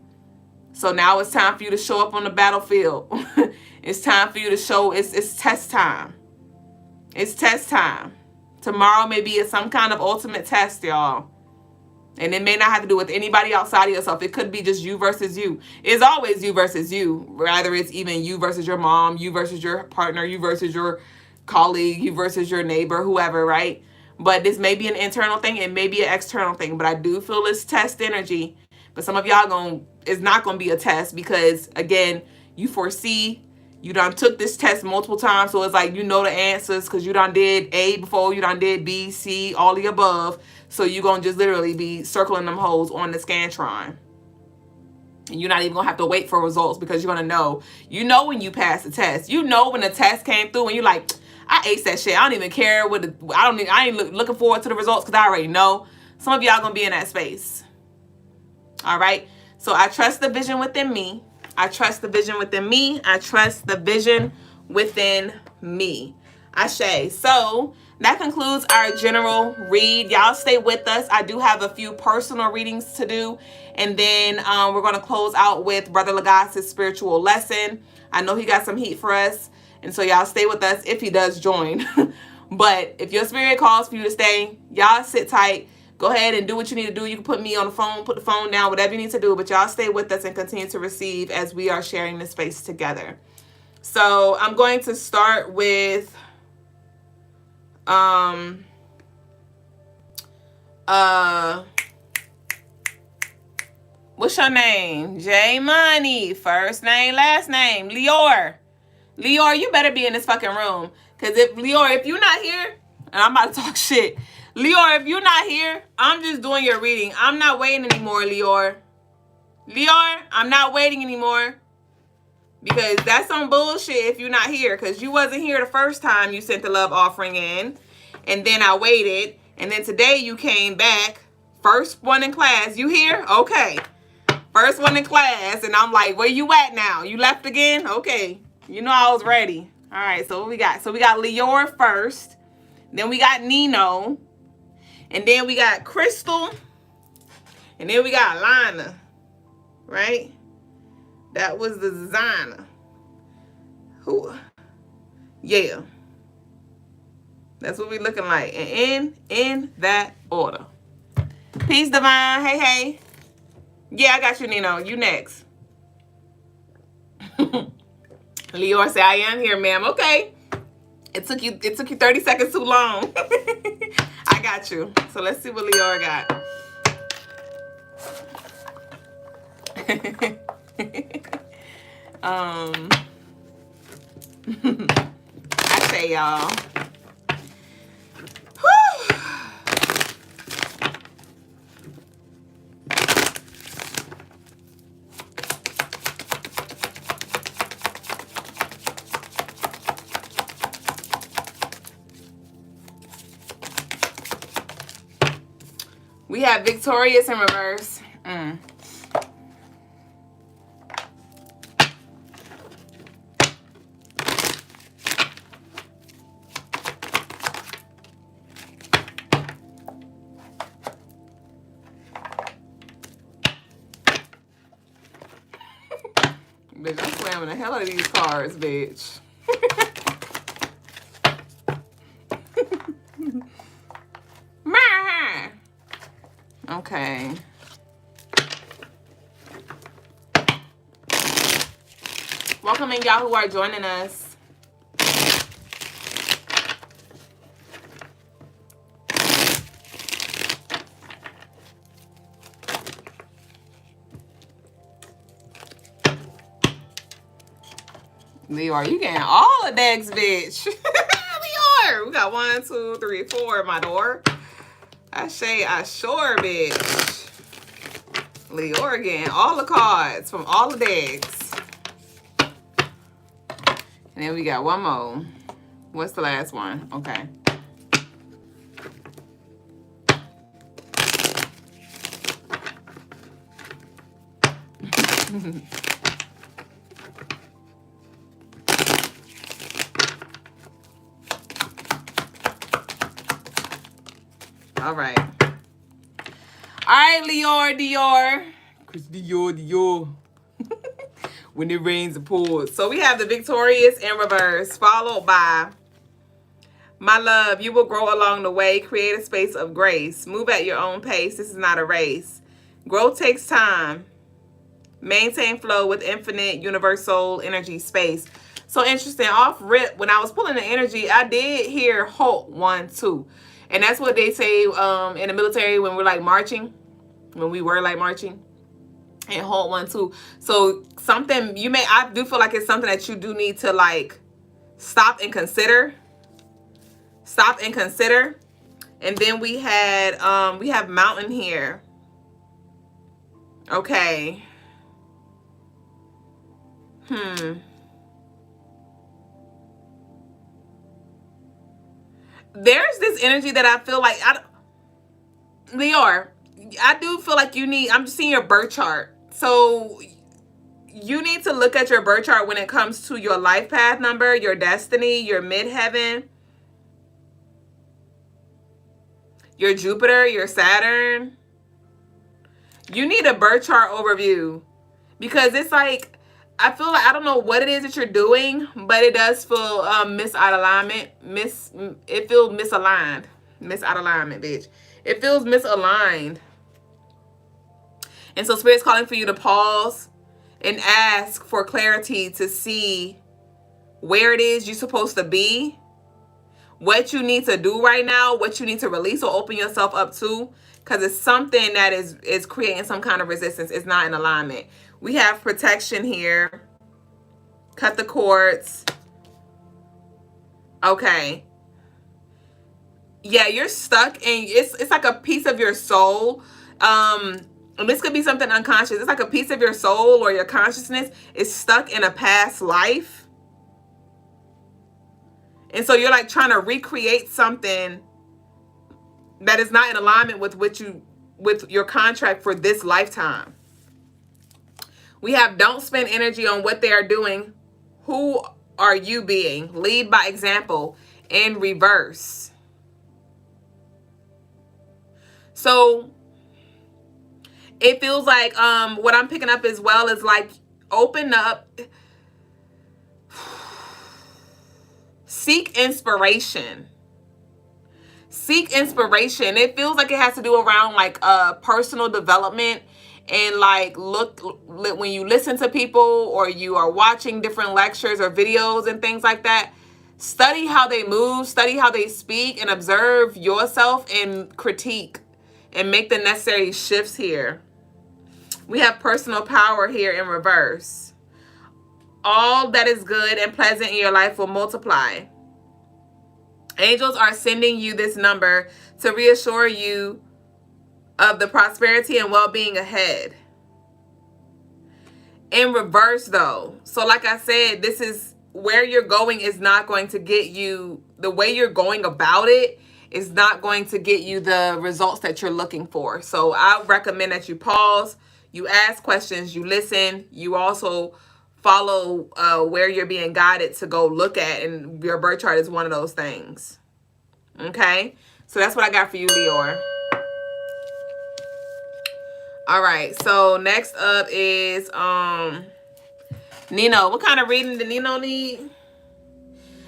So now it's time for you to show up on the battlefield. It's time for you to show. It's test time. It's test time. Tomorrow may be some kind of ultimate test, y'all. And it may not have to do with anybody outside of yourself. It could be just you versus you. It's always you versus you. Rather, it's even you versus your mom, you versus your partner, you versus your colleague, you versus your neighbor, whoever, right? But this may be an internal thing. It may be an external thing. But I do feel this test energy. But some of y'all it's not going to be a test because, again, you foresee. You done took this test multiple times, so it's like you know the answers because you done did A before, you done did B, C, all the above. So you're going to just literally be circling them holes on the Scantron. And you're not even going to have to wait for results because you're going to know. You know when you pass the test. You know when the test came through and you're like, I aced that shit. I don't even care I ain't looking forward to the results because I already know. Some of y'all going to be in that space. All right? So I trust the vision within me. I trust the vision within me. I trust the vision within me. Ashe. So that concludes our general read. Y'all stay with us. I do have a few personal readings to do. And then we're going to close out with Brother Lagasse' spiritual lesson. I know he got some heat for us. And so y'all stay with us if he does join. But if your spirit calls for you to stay, y'all sit tight. Go ahead and do what you need to do. You can put me on the phone, put the phone down, whatever you need to do. But y'all stay with us and continue to receive as we are sharing this space together. So I'm going to start with what's your name? J Money. First name, last name. Lior. Lior, you better be in this fucking room. Because if you're not here, and I'm about to talk shit. Lior, if you're not here, I'm just doing your reading. I'm not waiting anymore, Lior. Lior, I'm not waiting anymore. Because that's some bullshit if you're not here. Because you wasn't here the first time you sent the love offering in. And then I waited. And then today you came back. First one in class. You here? Okay. First one in class. And I'm like, where you at now? You left again? Okay. You know I was ready. All right. So what we got? So we got Lior first. Then we got Nino. And then we got Crystal. And then we got Lana. Right? That was the designer. Who? Yeah. That's what we looking like. And in that order. Peace, Divine. Hey, hey. Yeah, I got you, Nino. You next. Lior said, I am here, ma'am. Okay. It took you 30 seconds too long. I got you. So let's see what Lior got. I say, y'all. We have victorious in reverse. Bitch, I'm slamming the hell out of these cards, bitch. Okay. Welcome in, y'all who are joining us. Lior, you getting all the decks, bitch. Lior, we got 1, 2, 3, 4 in my door. I sure, bitch. Lior getting all the cards from all the decks. And then we got one more. What's the last one? Okay. All right. right, Dior. Chris Dior. When it rains, it pours. So we have the Victorious in reverse, followed by my love. You will grow along the way. Create a space of grace. Move at your own pace. This is not a race. Growth takes time. Maintain flow with infinite universal energy space. So interesting. Off rip, when I was pulling the energy, I did hear halt 1, 2. And that's what they say in the military when we're like marching. When we were like marching. And halt 1, 2. So something I do feel like it's something that you do need to like stop and consider. Stop and consider. And then we have mountain here. Okay. There's this energy that I feel like Lior, I do feel like I'm just seeing your birth chart. So you need to look at your birth chart when it comes to your life path number, your destiny, your midheaven, your Jupiter, your Saturn. You need a birth chart overview because it's like, I feel like, I don't know what it is that you're doing, but it does feel mis out of alignment. It feels misaligned. Mis out of alignment, bitch. It feels misaligned. And so Spirit's calling for you to pause and ask for clarity to see where it is you're supposed to be, what you need to do right now, what you need to release or open yourself up to, because it's something that is creating some kind of resistance. It's not in alignment. We have protection here. Cut the cords. Okay. Yeah, you're stuck and it's like a piece of your soul. And this could be something unconscious. It's like a piece of your soul or your consciousness is stuck in a past life. And so you're like trying to recreate something that is not in alignment with your contract for this lifetime. We have don't spend energy on what they are doing. Who are you being? Lead by example in reverse. So it feels like what I'm picking up as well is like open up. Seek inspiration. Seek inspiration. It feels like it has to do around like personal development. And like when you listen to people or you are watching different lectures or videos and things like that, study how they move, study how they speak, and observe yourself and critique and make the necessary shifts here. We have personal power here in reverse. All that is good and pleasant in your life will multiply. Angels are sending you this number to reassure you of the prosperity and well-being ahead. In reverse though, so like I said, this is where you're going is not going to get you, the way you're going about it is not going to get you the results that you're looking for. So I recommend that you pause, you ask questions, you listen, you also follow where you're being guided to go look at, and your birth chart is one of those things. Okay, so that's what I got for you, Lior. All right, so next up is Nino. What kind of reading did Nino need?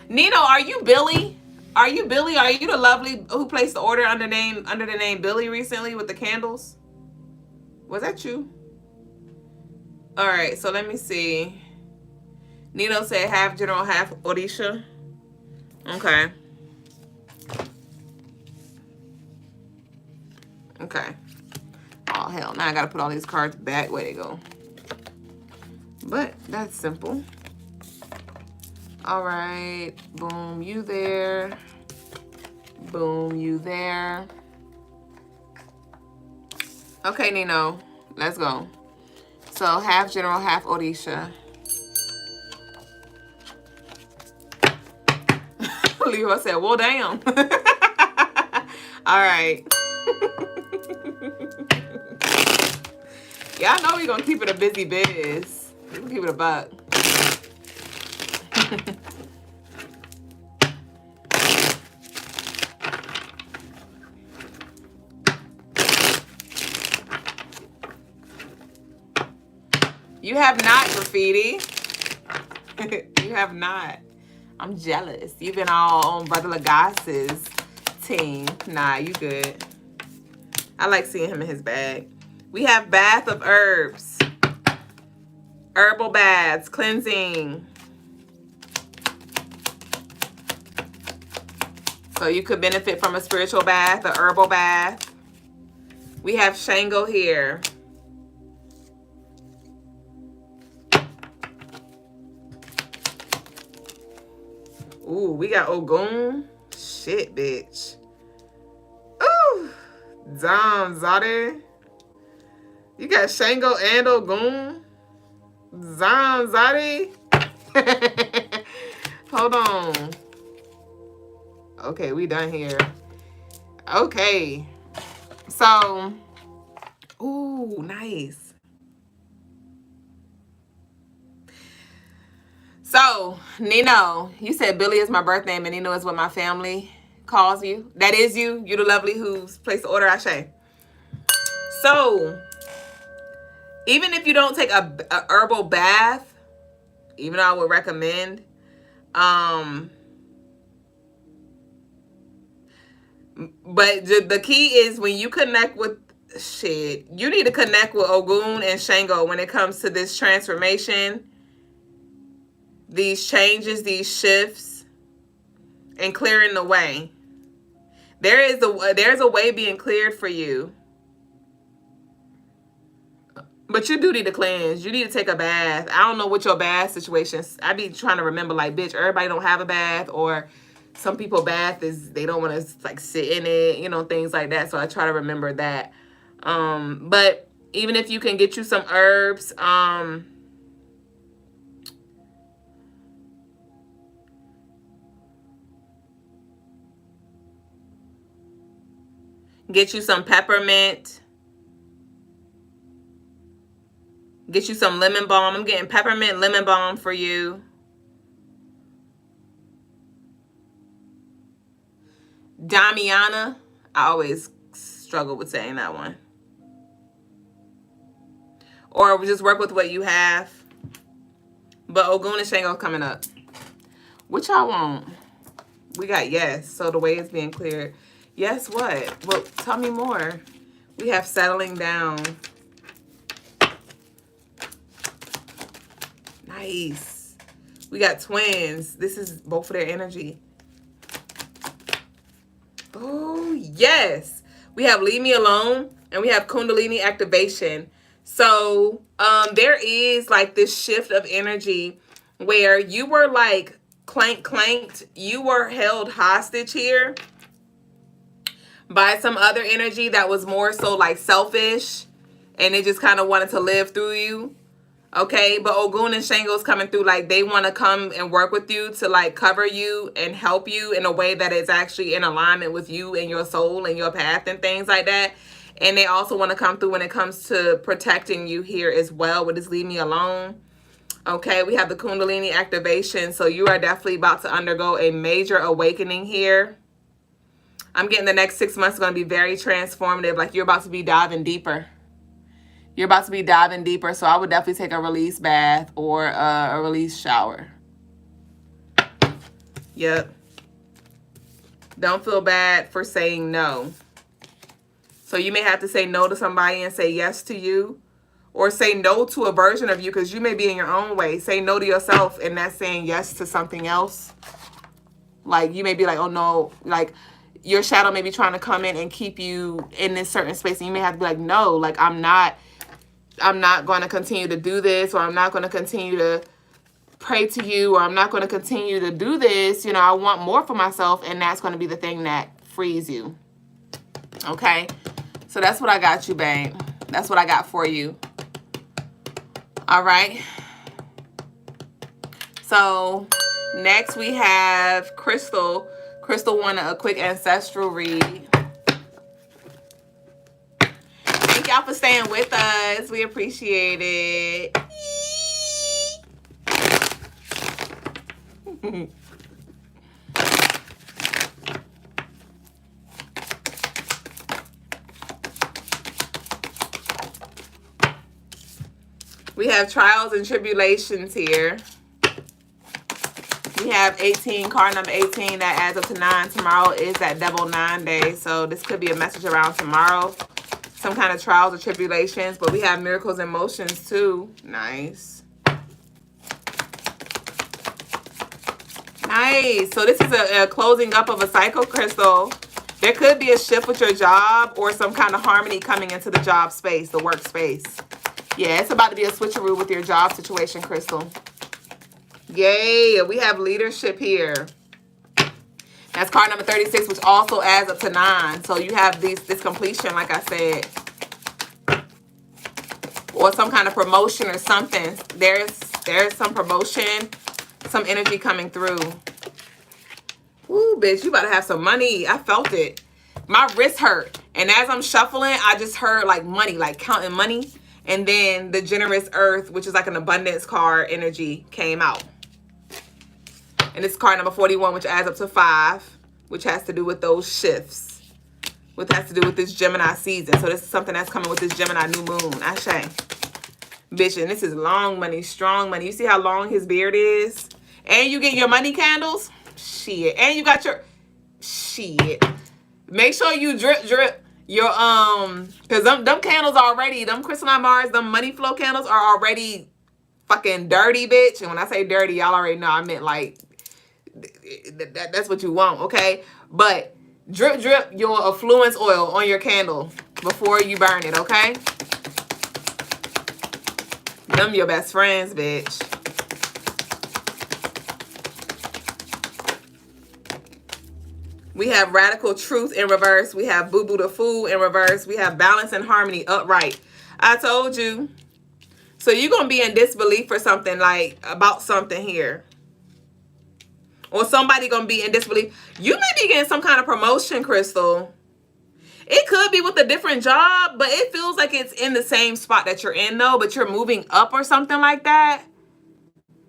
Nino, are you Billy? Are you Billy? Are you the lovely who placed the order under the name Billy recently with the candles? Was that you? All right, so let me see. Nino said half general, half Odisha. Okay. Okay. Oh, hell. Now I got to put all these cards back where they go. But that's simple. All right. Boom, you there. Boom, you there. Okay, Nino. Let's go. So half general, half Odisha. Leo said, well, damn. All right. Y'all know we're going to keep it a busy biz. We're going to keep it a buck. You have not, Graffiti. You have not. I'm jealous. You've been all on Brother Lagass's team. Nah, you good. I like seeing him in his bag. We have Bath of Herbs. Herbal baths, cleansing. So you could benefit from a spiritual bath, a herbal bath. We have Shango here. Ooh, we got Ogun. Shit, bitch. Ooh. Zam Zade. You got Shango and Ogun. Zam Zade. Hold on. Okay, we done here. Okay. So, ooh, nice. So, Nino, you said Billy is my birth name and Nino is what my family calls you. That is you. You're the lovely who's placed the order, Ashe. So, even if you don't take a herbal bath, even though I would recommend, but the key is when you connect with shit, you need to connect with Ogun and Shango when it comes to this transformation, these changes, these shifts, and clearing the way. There's a way being cleared for you. But you do need to cleanse. You need to take a bath. I don't know what your bath situations. I be trying to remember, like, bitch, everybody don't have a bath, or some people bath is they don't want to like sit in it, you know, things like that. So I try to remember that. But even if you can get you some herbs, get you some peppermint. Get you some lemon balm. I'm getting peppermint lemon balm for you. Damiana. I always struggle with saying that one. Or just work with what you have. But Ogun and Shango coming up. What y'all want? We got yes. So the way is being cleared. Yes, what? Well, tell me more. We have settling down. Nice. We got twins. This is both of their energy. Oh, yes. We have Leave Me Alone and we have Kundalini Activation. So there is like this shift of energy where you were like clanked. You were held hostage here by some other energy that was more so like selfish, and it just kind of wanted to live through you. Okay, but Ogun and Shango's coming through like they want to come and work with you to like cover you and help you in a way that is actually in alignment with you and your soul and your path and things like that. And they also want to come through when it comes to protecting you here as well with this Leave Me Alone. Okay, we have the Kundalini Activation. So you are definitely about to undergo a major awakening here. I'm getting the next 6 months are going to be very transformative. Like you're about to be diving deeper. You're about to be diving deeper, so I would definitely take a release bath or a release shower. Yep. Don't feel bad for saying no. So you may have to say no to somebody and say yes to you, or say no to a version of you because you may be in your own way. Say no to yourself and that's saying yes to something else. Like you may be like, oh no, like your shadow may be trying to come in and keep you in this certain space, and you may have to be like, no, like I'm not going to continue to do this, or I'm not going to continue to pray to you, or I'm not going to continue to do this. You know, I want more for myself, and that's going to be the thing that frees you. Okay? So that's what I got you, babe. That's what I got for you. All right? So next we have Crystal. Crystal wanted a quick ancestral read. Thank y'all for staying with us. We appreciate it. We have trials and tribulations here. We have 18, card number 18, that adds up to 9. Tomorrow is that double 9 day. So this could be a message around tomorrow. Some kind of trials or tribulations. But we have miracles and motions too. Nice. Nice. So this is a closing up of a cycle, Crystal. There could be a shift with your job or some kind of harmony coming into the job space, the workspace. Yeah, it's about to be a switcheroo with your job situation, Crystal. Yay, we have leadership here. That's card number 36, which also adds up to 9. So you have this completion, like I said. Or some kind of promotion or something. There's some promotion, some energy coming through. Ooh, bitch, you about to have some money. I felt it. My wrist hurt. And as I'm shuffling, I just heard like money, like counting money. And then the generous earth, which is like an abundance card energy, came out. And this is card number 41, which adds up to 5, which has to do with those shifts. Which has to do with this Gemini season. So this is something that's coming with this Gemini new moon. Ashe. Bitch, and this is long money, strong money. You see how long his beard is? And you get your money candles? Shit. And you got your... Shit. Make sure you drip your... Because them candles already... Them Crystaline Mars, them money flow candles are already fucking dirty, bitch. And when I say dirty, y'all already know I meant like... That's what you want, okay? But drip your affluence oil on your candle before you burn it, okay? Them your best friends, bitch. We have radical truth in reverse. We have boo boo the fool in reverse. We have balance and harmony upright. I told you. So you're going to be in disbelief for something, like about something here. Or somebody going to be in disbelief. You may be getting some kind of promotion, Crystal. It could be with a different job, but it feels like it's in the same spot that you're in, though. But you're moving up or something like that.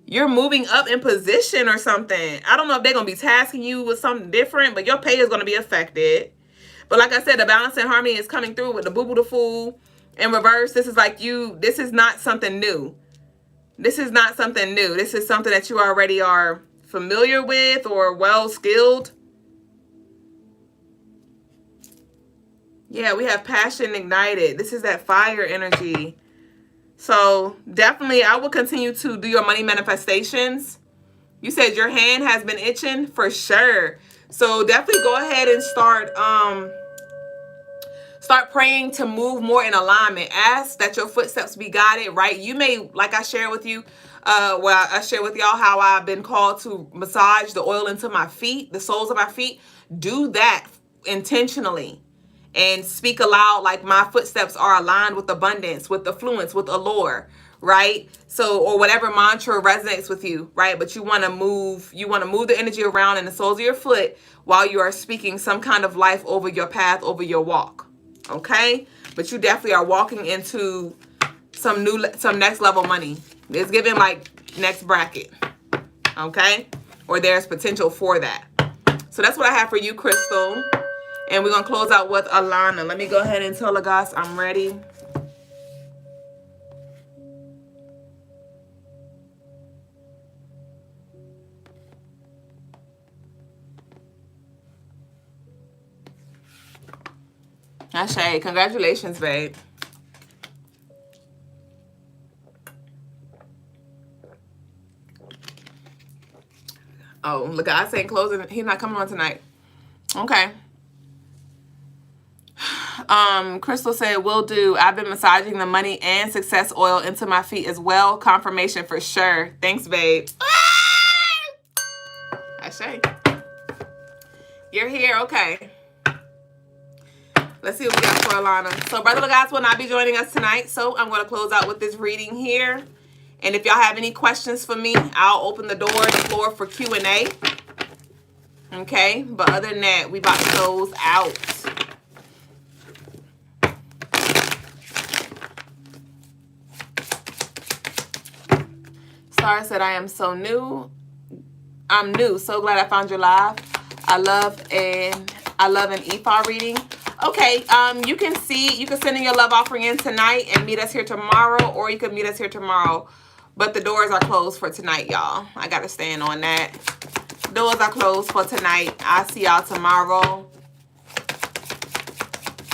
You're moving up in position or something. I don't know if they're going to be tasking you with something different, but your pay is going to be affected. But like I said, the balance and harmony is coming through with the boo-boo the fool in reverse. This is like this is not something new. This is not something new. This is something that you already are familiar with or well skilled. Yeah, we have passion ignited. This is that fire energy. So definitely I will continue to do your money manifestations. You said your hand has been itching for sure. So definitely go ahead and start praying to move more in alignment. Ask that your footsteps be guided, right? You may, like I shared with you, I share with y'all how I've been called to massage the oil into my feet, the soles of my feet. Do that intentionally and speak aloud like my footsteps are aligned with abundance, with affluence, with allure, right? So, or whatever mantra resonates with you, right? But you want to move the energy around in the soles of your foot while you are speaking some kind of life over your path, over your walk, okay? But you definitely are walking into some next level money. It's giving like next bracket, okay? Or there's potential for that. So that's what I have for you, Crystal. And we're going to close out with Alana. Let me go ahead and tell Lagos I'm ready. Ashe, congratulations, babe. Oh, Lagos ain't closing. He's not coming on tonight. Okay. Crystal said, will do. I've been massaging the money and success oil into my feet as well. Confirmation for sure. Thanks, babe. Ashe. You're here. Okay. Let's see what we got for Alana. So Brother Lagos will not be joining us tonight. So I'm going to close out with this reading here. And if y'all have any questions for me, I'll open the floor for Q&A. Okay. But other than that, we about to close out. Star said, I am so new. I'm new. So glad I found your live. I love an EFA reading. Okay, you can send in your love offering in tonight and meet us here tomorrow, or you can meet us here tomorrow. But the doors are closed for tonight, y'all. I gotta stand on that. Doors are closed for tonight. I'll see y'all tomorrow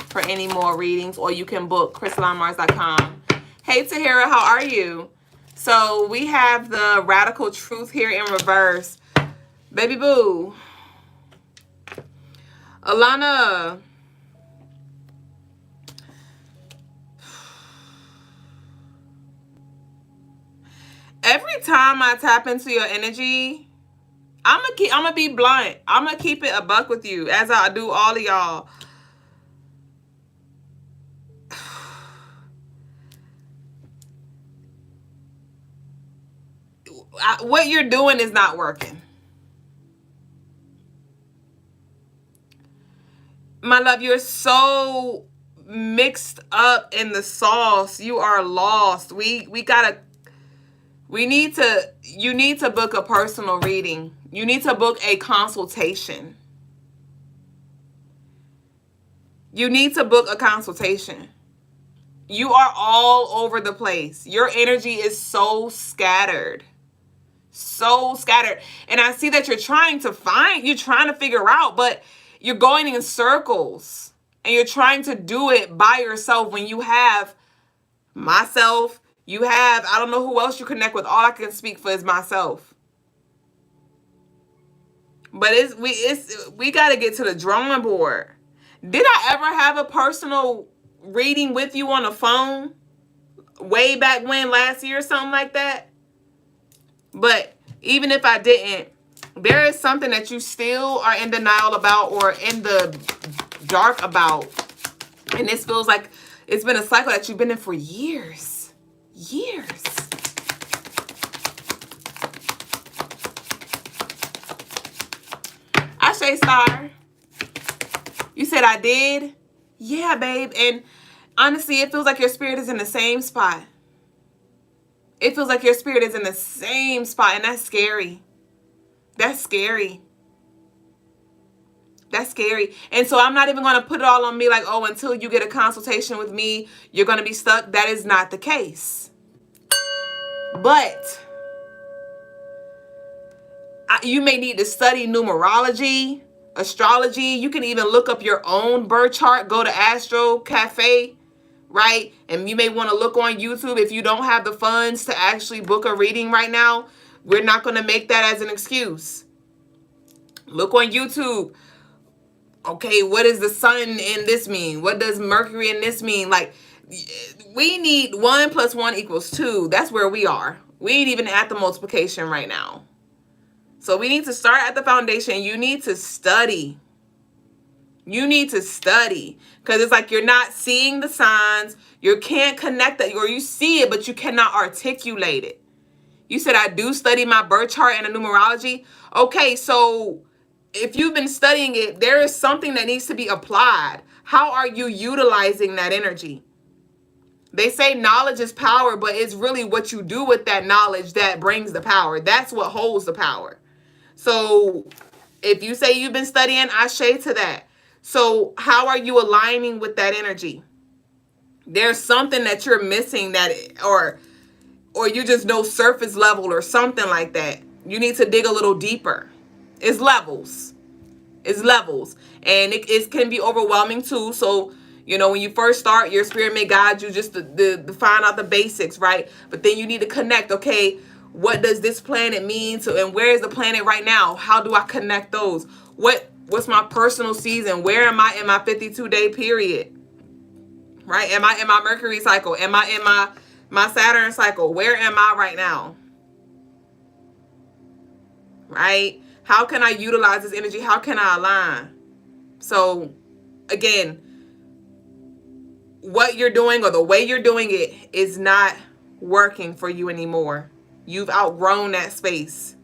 for any more readings, or you can book CrystaLineMars.com. Hey Tahira, how are you? So we have the Radical Truth here in reverse. Baby boo. Alana. Every time I tap into your energy, I'm gonna be blunt. I'm gonna keep it a buck with you, as I do all of y'all. What you're doing is not working. My love, you're so mixed up in the sauce. You are lost. You need to book a personal reading. You need to book a consultation. You need to book a consultation. You are all over the place. Your energy is so scattered. So scattered. And I see that you're trying to figure out, but you're going in circles. And you're trying to do it by yourself when you have myself. I don't know who else you connect with. All I can speak for is myself. But we got to get to the drawing board. Did I ever have a personal reading with you on the phone way back when, last year or something like that? But even if I didn't, there is something that you still are in denial about or in the dark about. And this feels like it's been a cycle that you've been in for years. Years. Ashe Star. You said I did? Yeah, babe. And honestly, it feels like your spirit is in the same spot. It feels like your spirit is in the same spot, and that's scary. That's scary. That's scary. And so I'm not even going to put it all on me like, oh, until you get a consultation with me, you're going to be stuck. That is not the case. But you may need to study numerology, astrology. You can even look up your own birth chart. Go to Astro Cafe, right? And you may want to look on YouTube if you don't have the funds to actually book a reading right now. We're not going to make that as an excuse. Look on YouTube. Okay, what does the sun in this mean? What does Mercury in this mean? Like, we need 1 + 1 = 2. That's where we are. We ain't even at the multiplication right now. So we need to start at the foundation. You need to study. You need to study. Because it's like you're not seeing the signs. You can't connect it. Or you see it, but you cannot articulate it. You said, I do study my birth chart and the numerology. Okay, so if you've been studying it, there is something that needs to be applied. How are you utilizing that energy? They say knowledge is power, but it's really what you do with that knowledge that brings the power. That's what holds the power. So if you say you've been studying, ashe to that. So how are you aligning with that energy? There's something that you're missing, that or you just know surface level or something like that. You need to dig a little deeper. It's levels. It's levels. And it can be overwhelming too. So, when you first start, your spirit may guide you just to find out the basics, right? But then you need to connect. Okay, what does this planet mean to, and where is the planet right now? How do I connect those? What's my personal season? Where am I in my 52-day period? Right? Am I in my Mercury cycle? Am I in my Saturn cycle? Where am I right now? Right? How can I utilize this energy? How can I align? So, again, what you're doing or the way you're doing it is not working for you anymore. You've outgrown that space.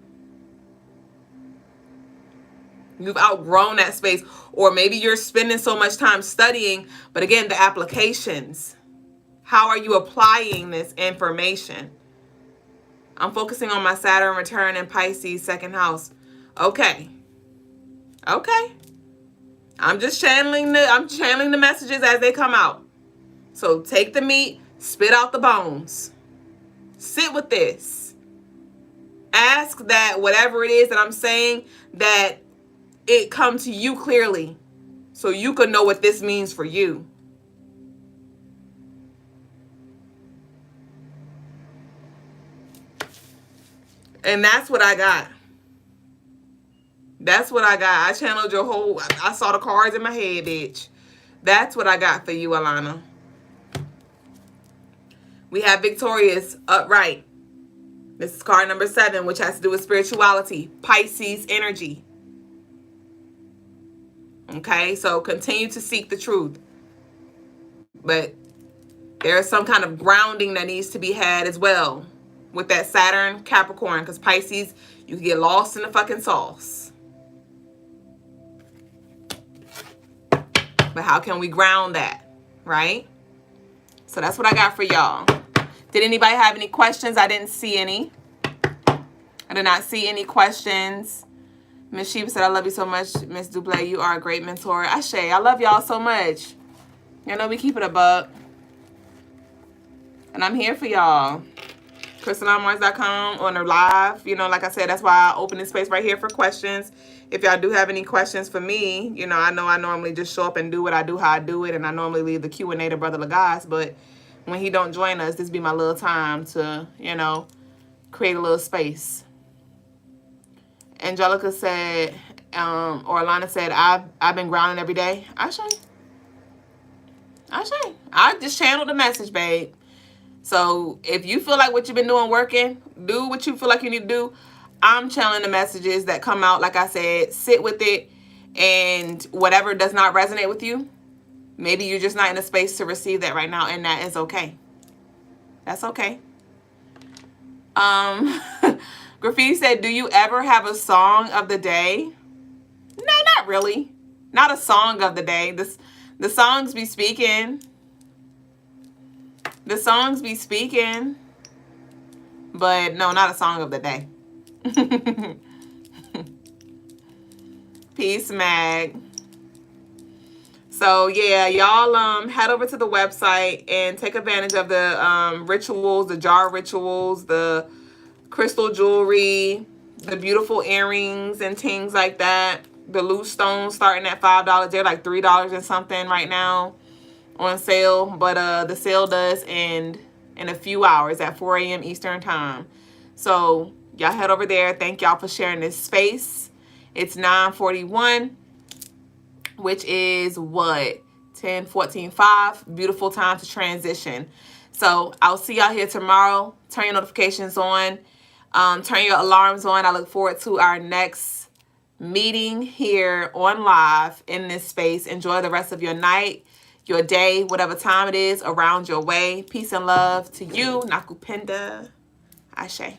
You've outgrown that space. Or maybe you're spending so much time studying, but again, the applications. How are you applying this information? I'm focusing on my Saturn return in Pisces, 2nd house. Okay. Okay. I'm channeling the messages as they come out. So take the meat, spit out the bones. Sit with this. Ask that whatever it is that I'm saying, that it come to you clearly so you can know what this means for you. And that's what I got. That's what I got. I channeled your whole, I saw the cards in my head, bitch. That's what I got for you, Alana. We have victorious, upright. This is card number 7, which has to do with spirituality, Pisces energy. Okay, so continue to seek the truth. But there is some kind of grounding that needs to be had as well with that Saturn Capricorn, because Pisces, you can get lost in the fucking sauce. But how can we ground that, right? So that's what I got for y'all. Did anybody have any questions? I didn't see any. I did not see any questions. Miss Sheba said, I love you so much, Miss Dublé. You are a great mentor. Ashe, I love y'all so much. You know, we keep it a buck. And I'm here for y'all. CrystalineMars.com on the live. You know, like I said, that's why I open this space right here for questions. If y'all do have any questions for me, you know I normally just show up and do what I do, how I do it. And I normally leave the Q&A to Brother Lagos. But when he don't join us, this be my little time to, you know, create a little space. Angelica said, or Alana said, I've been grounding every day. I just channeled the message, babe. So if you feel like what you've been doing working, do what you feel like you need to do. I'm channeling the messages that come out. Like I said, sit with it, and whatever does not resonate with you, maybe you're just not in a space to receive that right now, and that is okay. That's okay. Graffiti said, do you ever have a song of the day? No, not really. Not a song of the day. The songs be speaking. The songs be speaking. But no, not a song of the day. Peace, Mag. So yeah, y'all head over to the website and take advantage of the rituals, the jar rituals, the crystal jewelry, the beautiful earrings and things like that. The loose stones starting at $5. They're like $3 and something right now on sale. But the sale does end in a few hours at 4 a.m. Eastern time. So y'all head over there. Thank y'all for sharing this space. It's 9:41, which is what? 10:14:05. Beautiful time to transition. So I'll see y'all here tomorrow. Turn your notifications on. Turn your alarms on. I look forward to our next meeting here on live in this space. Enjoy the rest of your night, your day, whatever time it is around your way. Peace and love to you. Nakupenda. Ashe.